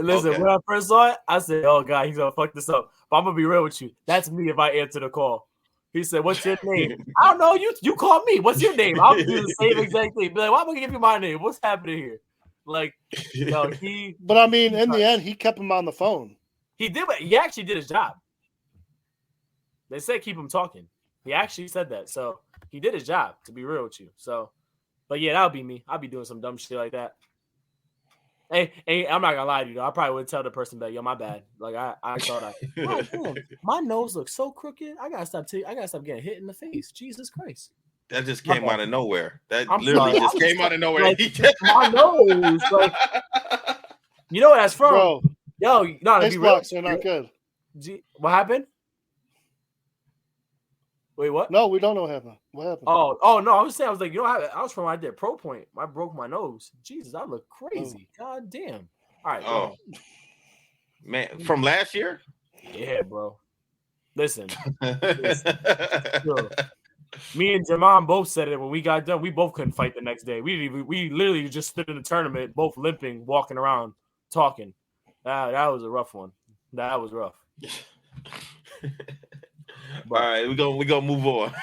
Listen, Okay. when I first saw it, I said, "Oh God, he's gonna fuck this up." But I'm gonna be real with you. That's me if I answer the call. He said, "What's your name?" I don't know. You call me. What's your name? I'll do the same exact thing. Be like, "Why am I gonna give you my name? What's happening here?" Like, no, he. But I mean, in the end, he kept him on the phone. He did. He actually did his job. They said keep him talking. He actually said that, so he did his job. To be real with you, so. But yeah, that would be me. I'd be doing some dumb shit like that. Hey, I'm not gonna lie to you though. I probably would tell the person that, yo, my bad. Like I thought damn, my nose looks so crooked. I gotta stop getting hit in the face. Jesus Christ. That just came out of nowhere. That I'm literally sorry. just came out of nowhere. Like, my nose. Like, you know what that's from? Bro, Yo, no, to be real. Xbox are not good. What happened? Wait, what? No, we don't know what happened. What happened? Oh no, I was like, you know, I was from when I did Pro Point. I broke my nose. Jesus, I look crazy. God damn. All right. Oh, man, from last year? Yeah, bro. Listen. Yo, me and Jamon both said it when we got done. We both couldn't fight the next day. We literally just stood in the tournament, both limping, walking around, talking. That was a rough one. That was rough. All right, we gonna move on.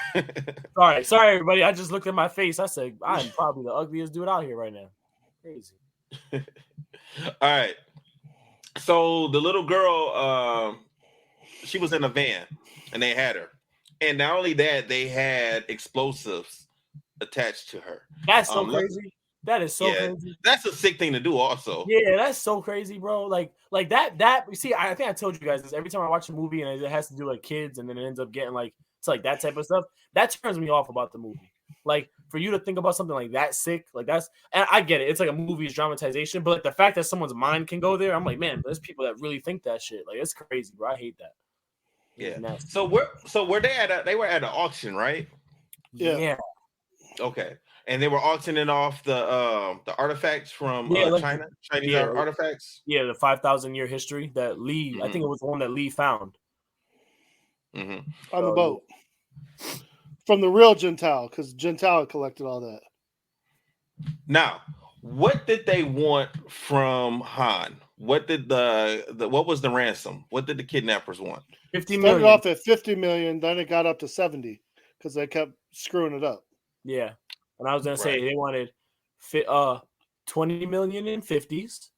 Sorry, everybody. I just looked at my face. I said, I'm probably the ugliest dude out here right now. Crazy. All right. So the little girl, she was in a van, and they had her. And not only that, they had explosives attached to her. That's so crazy. That is so crazy. That's a sick thing to do, also. Yeah, that's so crazy, bro. Like that. You see, I think I told you guys this. Every time I watch a movie and it has to do like kids, and then it ends up getting like it's like that type of stuff. That turns me off about the movie. Like for you to think about something like that sick, like that's. And I get it. It's like a movie's dramatization, but like the fact that someone's mind can go there, I'm like, man, there's people that really think that shit. Like it's crazy, bro. I hate that. Yeah. So were they at they were at an auction, right? Yeah. Okay. And they were auctioning off the artifacts from China, Chinese artifacts. Yeah, the 5,000-year history that Lee. I think it was the one that Lee found on the boat from the real Gentile, because Gentile collected all that. Now, what did they want from Han? What did what was the ransom? What did the kidnappers want? 50 million. Started off at 50 million, then it got up to 70 because they kept screwing it up. Yeah. And I was gonna say they wanted 20 million in 50s,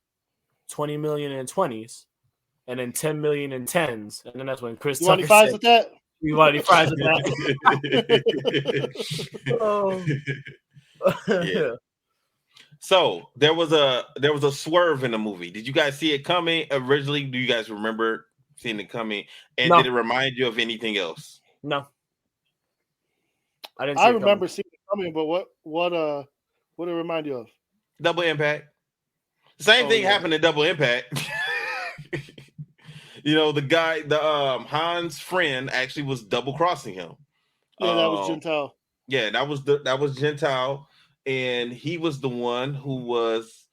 20 million in 20s, and then 10 million in 10s. And then that's when Chris Tucker said, with that? You want any fries with that? Yeah. So there was a swerve in the movie. Did you guys see it coming originally? Do you guys remember seeing it coming? And did it remind you of anything else? No. I remember seeing it coming, but what did it remind you of? Double Impact. Same thing happened in Double Impact. You know, the guy, Han's friend actually was double crossing him. Yeah, that was Gentile. Yeah, that was Gentile, and he was the one who was.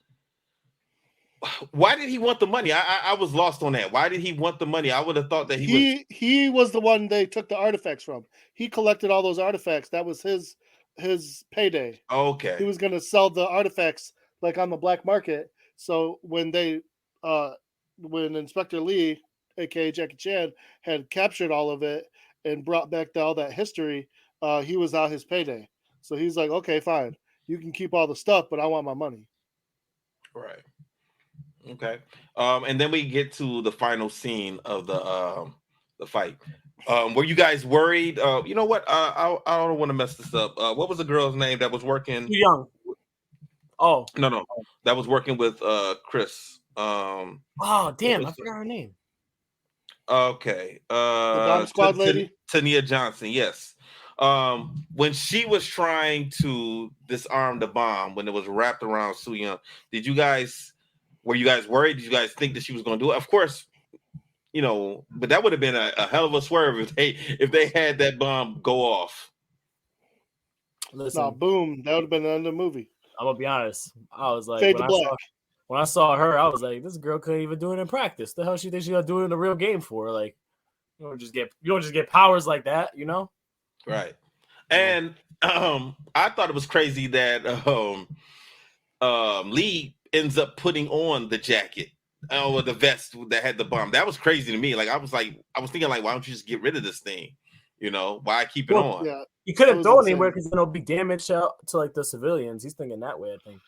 Why did he want the money? I was lost on that. Why did he want the money? I would have thought that he was the one they took the artifacts from. He collected all those artifacts. That was his payday. Okay. He was going to sell the artifacts like on the black market. So when when Inspector Lee, aka Jackie Chan, had captured all of it and brought back all that history, he was out his payday. So he's like, okay, fine, you can keep all the stuff, but I want my money. Right. Okay. And then we get to the final scene of the fight. Were you guys worried? You know what? I don't want to mess this up. What was the girl's name that was working? Too young. Oh. No. That was working with Chris. Oh, damn. I forgot her name. Okay. The bomb squad lady? Tania Johnson, yes. When she was trying to disarm the bomb, when it was wrapped around Su Yung, were you guys worried? Did you guys think that she was going to do it? Of course, you know, but that would have been a hell of a swerve if they had that bomb go off. Listen, no, boom, that would have been the end of the movie. I'm gonna be honest. I was like, fade to black. When I saw her, I was like, this girl couldn't even do it in practice. The hell she thinks she's gonna do it in a real game for? Like, you don't just get powers like that, you know? Right. And I thought it was crazy that Lee ends up putting on the jacket or the vest that had the bomb. That was crazy to me. Like I was thinking like, why don't you just get rid of this thing? You know, why keep it on? Yeah, He couldn't throw it anywhere because then it'll be damage to like the civilians. He's thinking that way, I think.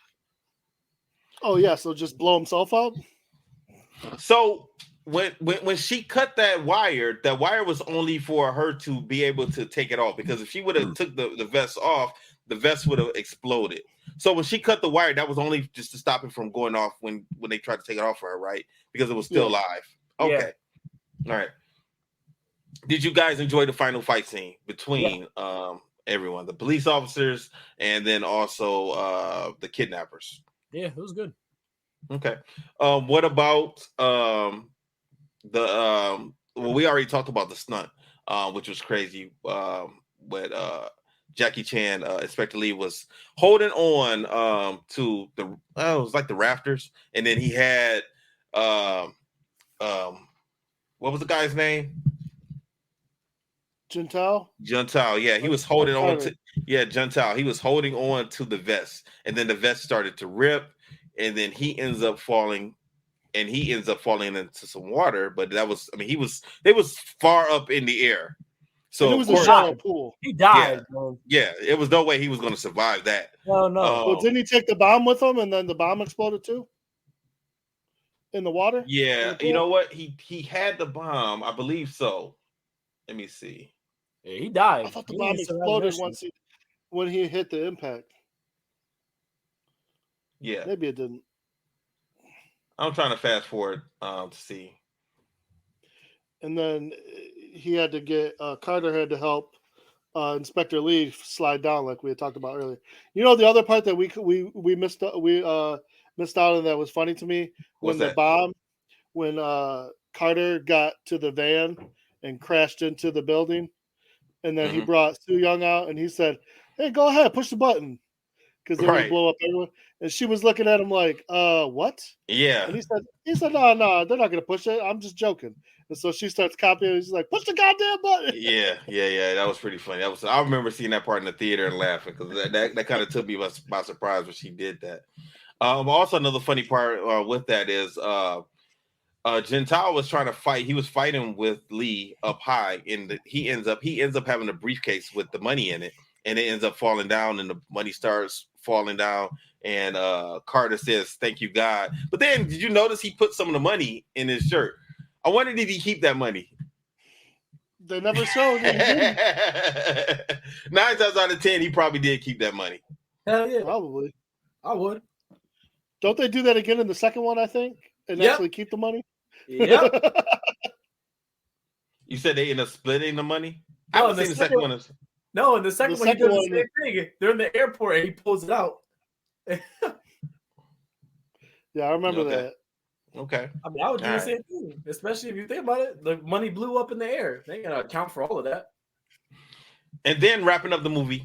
Oh yeah, so just blow himself up. So when she cut that wire was only for her to be able to take it off, because if she would have took the vest off, the vest would have exploded. So when she cut the wire, that was only just to stop it from going off when they tried to take it off for her, right? Because it was still live. Okay. Yeah. All right. Did you guys enjoy the final fight scene between everyone, the police officers and then also the kidnappers? Yeah, it was good. Okay. What about well, we already talked about the stunt, which was crazy. But Jackie Chan, Inspector Lee, was holding on to the it was like the rafters, and then he had what was the guy's name? Juntao, yeah, he was holding on to Juntao. He was holding on to the vest, and then the vest started to rip, and then he ends up falling into some water. But that was, it was far up in the air, so and it was a shallow pool. He died. Yeah, it was no way he was going to survive that. No. Well, didn't he take the bomb with him, and then the bomb exploded too? In the water? Yeah, you know what? He had the bomb, I believe so. Let me see. Yeah, he died. I thought the bomb exploded when he hit the impact. Yeah, maybe it didn't. I'm trying to fast forward to see. And then he had to get Carter had to help Inspector Lee slide down, like we had talked about earlier. You know, the other part that we missed out on that was funny to me when Carter got to the van and crashed into the building, and then he brought Soo Young out, and he said, "Hey, go ahead, push the button," because they would blow up everyone. And she was looking at him like, what? Yeah. And he said, no, they're not going to push it. I'm just joking. And so she starts copying. And she's like, push the goddamn button. Yeah. That was pretty funny. I remember seeing that part in the theater and laughing because that kind of took me by surprise when she did that. Also, another funny part with that is Juntao was trying to fight. He was fighting with Lee up high, and he ends up having a briefcase with the money in it, and it ends up falling down, and the money starts falling down. And Carter says, "Thank you, God." But then, did you notice he put some of the money in his shirt? I wonder, did he keep that money? They never showed it. 9 times out of 10, he probably did keep that money. Hell yeah, probably. I would. Don't they do that again in the second one? I think, and actually keep the money. Yeah. You said they end up splitting the money. I haven't seen the second one. No, in the second one, he does the same thing. They're in the airport and he pulls it out. Yeah, I remember that. Okay. I would do the same thing, especially if you think about it. The money blew up in the air. They ain't gonna account for all of that. And then wrapping up the movie,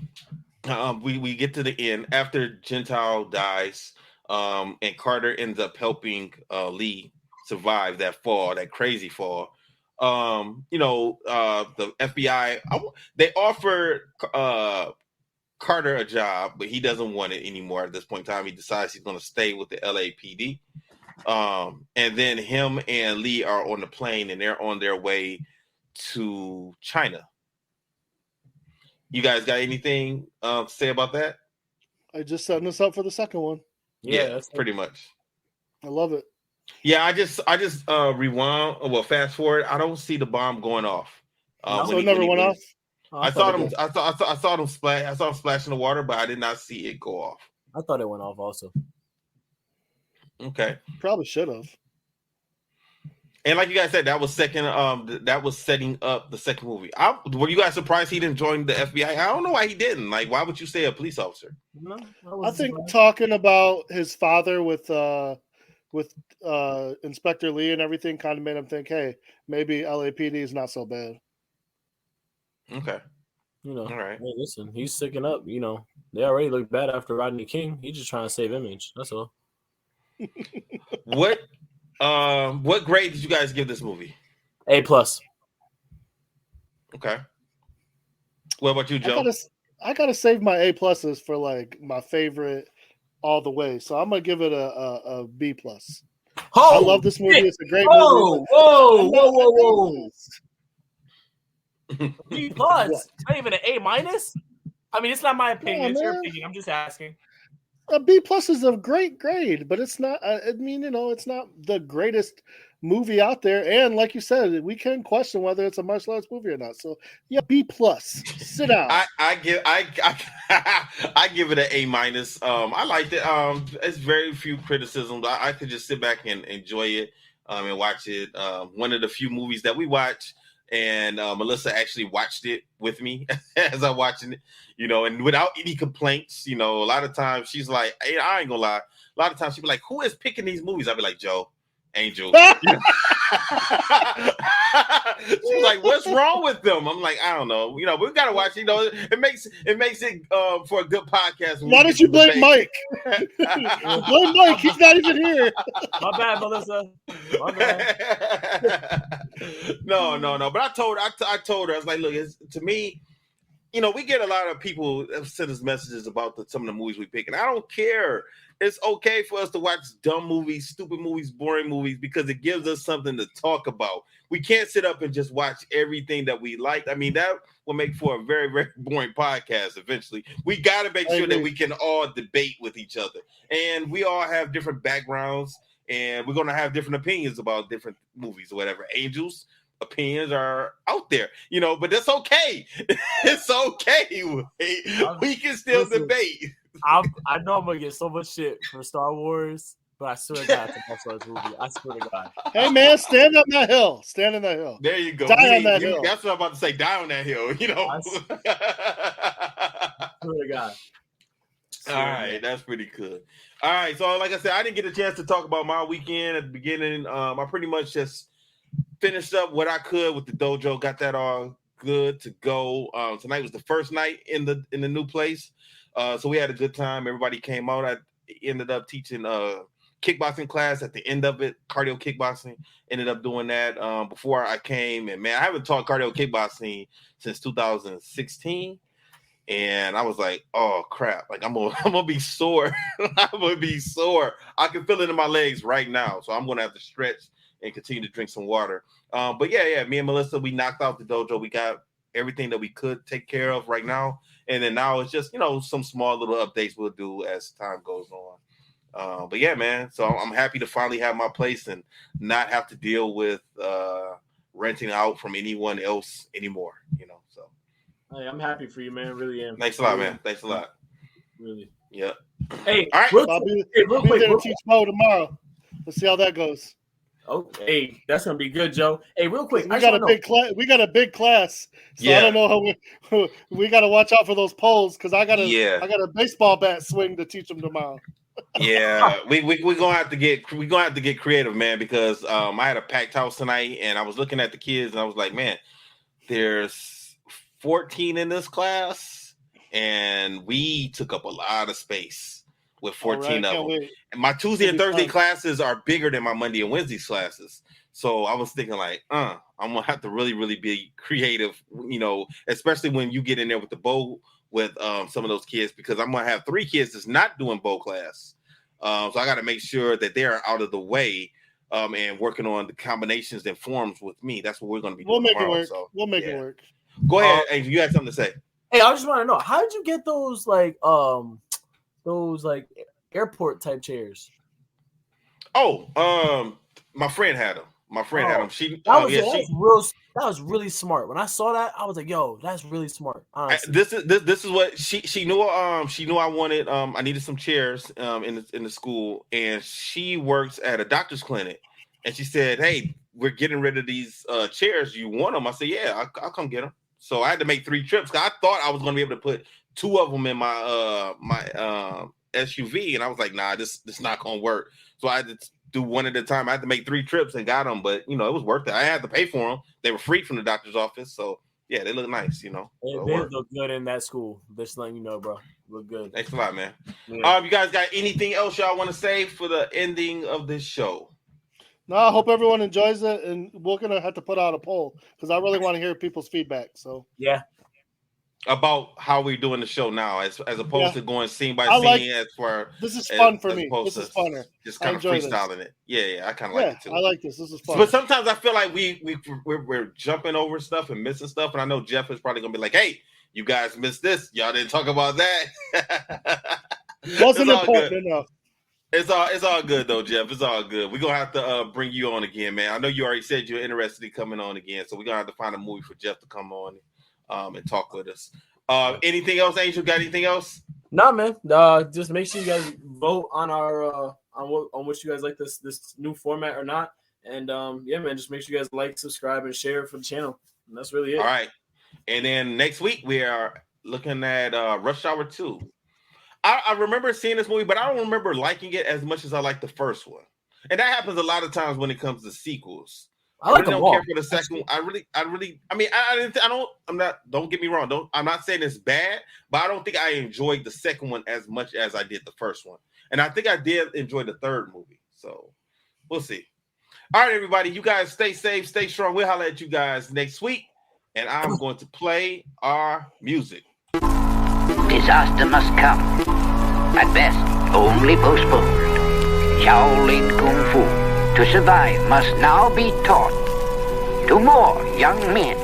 we get to the end after Juntao dies, and Carter ends up helping Lee survive that crazy fall. The FBI they offered Carter a job, but he doesn't want it anymore at this point in time. He decides he's going to stay with the LAPD. And then him and Lee are on the plane, and they're on their way to China. You guys got anything to say about that? I just setting us up for the second one. Yeah, pretty much. I love it. Yeah, I just rewound. Well, fast forward. I don't see the bomb going off. So it never went off. I saw him. I saw him splash. I saw him splash in the water, but I did not see it go off. I thought it went off also. Okay. Probably should have. And like you guys said, that was second. That was setting up the second movie. Were you guys surprised he didn't join the FBI? I don't know why he didn't. Like, why would you say a police officer? No, I think talking about his father with Inspector Lee and everything kind of made him think, hey, maybe LAPD is not so bad. Okay. All right. Hey, listen, he's sticking up. They already look bad after Rodney King. He's just trying to save image. That's all. What grade did you guys give this movie? A+. Okay. What about you, Joe? I gotta save my A+ for like my favorite all the way. So I'm gonna give it a B plus. Oh, I love this movie. It's a great whoa, movie. whoa. B plus. It's not even an A minus. I mean, it's not my opinion. It's your opinion. I'm just asking. A B plus is a great grade, but it's not. I mean, it's not the greatest movie out there. And like you said, we can question whether it's a martial arts movie or not. So yeah, B plus. Sit down. I give it an A minus. I liked it. It's very few criticisms. I could just sit back and enjoy it and watch it. One of the few movies that we watch, and Melissa actually watched it with me as I'm watching it, and without any complaints. A lot of times she's like, hey, I ain't gonna lie. A lot of times she'd be like, who is picking these movies? I'd be like, Joe, Angel. She's like, what's wrong with them? I'm like, I don't know. We gotta watch. It makes it for a good podcast. Why don't you blame Mike? Blame Mike. He's not even here. My bad, Melissa. My bad. No. But I told her, I was like, look, to me, we get a lot of people that send us messages about some of the movies we pick, and I don't care. It's okay for us to watch dumb movies, stupid movies, boring movies, because it gives us something to talk about. We can't sit up and just watch everything that we like. I mean, that will make for a very, very boring podcast eventually. We got to make sure that we can all debate with each other. And we all have different backgrounds, and we're going to have different opinions about different movies or whatever. Angels' opinions are out there, but that's okay. It's okay. We can still debate. I know I'm gonna get so much shit for Star Wars, but I swear to God, it's a Martial Arts movie. I swear to God. Hey man, stand on that hill. Stand on that hill. There you go. Die on that hill. That's what I'm about to say. Die on that hill. I swear to God. All right, that's pretty good. All right, so like I said, I didn't get a chance to talk about my weekend at the beginning. I pretty much just finished up what I could with the dojo. Got that all good to go. Tonight was the first night in the new place. So we had a good time. Everybody came out. I ended up teaching kickboxing class at the end of it, cardio kickboxing. Ended up doing that before I came. And man, I haven't taught cardio kickboxing since 2016. And I was like, oh crap, like I'm gonna be sore. I'm gonna be sore. I can feel it in my legs right now. So I'm gonna have to stretch and continue to drink some water. But yeah, me and Melissa, we knocked out the dojo. We got everything that we could take care of right now. And then now it's just, some small little updates we'll do as time goes on. But yeah, man. So I'm happy to finally have my place and not have to deal with renting out from anyone else anymore, So hey, I'm happy for you, man. Really am. Thanks a lot, man. Thanks a lot. Really. Yeah. Hey, all right. I'll be there to teach Mo tomorrow. Let's see how that goes. Oh, hey, that's gonna be good, Joe. Hey, real quick, we got a big class. We got a big class, so yeah. I don't know how we got to watch out for those poles because I got a baseball bat swing to teach them tomorrow. Yeah, we're gonna have to get creative, man, because I had a packed house tonight, and I was looking at the kids, and I was like, man, there's 14 in this class, and we took up a lot of space. With 14 of them. Wait. And my Tuesday and Thursday classes are bigger than my Monday and Wednesday classes. So I was thinking like, I'm going to have to really, really be creative, especially when you get in there with the bow with some of those kids, because I'm going to have 3 kids that's not doing bow class. So I got to make sure that they're out of the way and working on the combinations and forms with me. That's what we're going to be doing tomorrow. It work. So, we'll make it work. Go ahead. Hey, you had something to say. Hey, I just want to know, how did you get those airport type chairs? Oh, my friend had them. Had them. That was really smart. When I saw that, I was like, "Yo, that's really smart." This is what she knew. She knew I wanted. I needed some chairs in the school, and she works at a doctor's clinic. And she said, "Hey, we're getting rid of these chairs. You want them?" I said, "Yeah, I'll come get them." So I had to make 3 trips. I thought I was going to be able to put 2 of them in my SUV, and I was like, nah, this not gonna work. So I had to do one at a time. I had to make 3 trips and got them, but it was worth it. I had to pay for them. They were free from the doctor's office, so yeah, they look nice. They look good in that school. Just letting you know, bro. Look good. Thanks a lot, man. Yeah. You guys got anything else y'all want to say for the ending of this show? No, I hope everyone enjoys it, and we're gonna have to put out a poll because I really want to hear people's feedback. So yeah. about how we're doing the show now, as opposed to going scene by scene. As far this is fun for me. This is funner. Just kind of freestyling it. Yeah, I kind of like it too. I like this. This is fun. But sometimes I feel like we're jumping over stuff and missing stuff, and I know Jeff is probably gonna be like, "Hey, you guys missed this. Y'all didn't talk about that." Wasn't important enough. It's all good though, Jeff. It's all good. We're gonna have to bring you on again, man. I know you already said you're interested in coming on again, so we're gonna have to find a movie for Jeff to come on and talk with us. Anything else, Angel? Got anything else? Nah, man. Just make sure you guys vote on our on what you guys like this new format or not. And yeah, man, just make sure you guys like, subscribe, and share for the channel. And that's really it. All right. And then next week we are looking at Rush Hour 2. I remember seeing this movie, but I don't remember liking it as much as I liked the first one. And that happens a lot of times when it comes to sequels. I really don't care for the second one. Don't get me wrong. I'm not saying it's bad, but I don't think I enjoyed the second one as much as I did the first one. And I think I did enjoy the third movie. So we'll see. All right, everybody. You guys stay safe, stay strong. We'll holler at you guys next week. And I'm going to play our music. Disaster must come. At best, only postponed. Shaolin Kung Fu, to survive, must now be taught to more young men.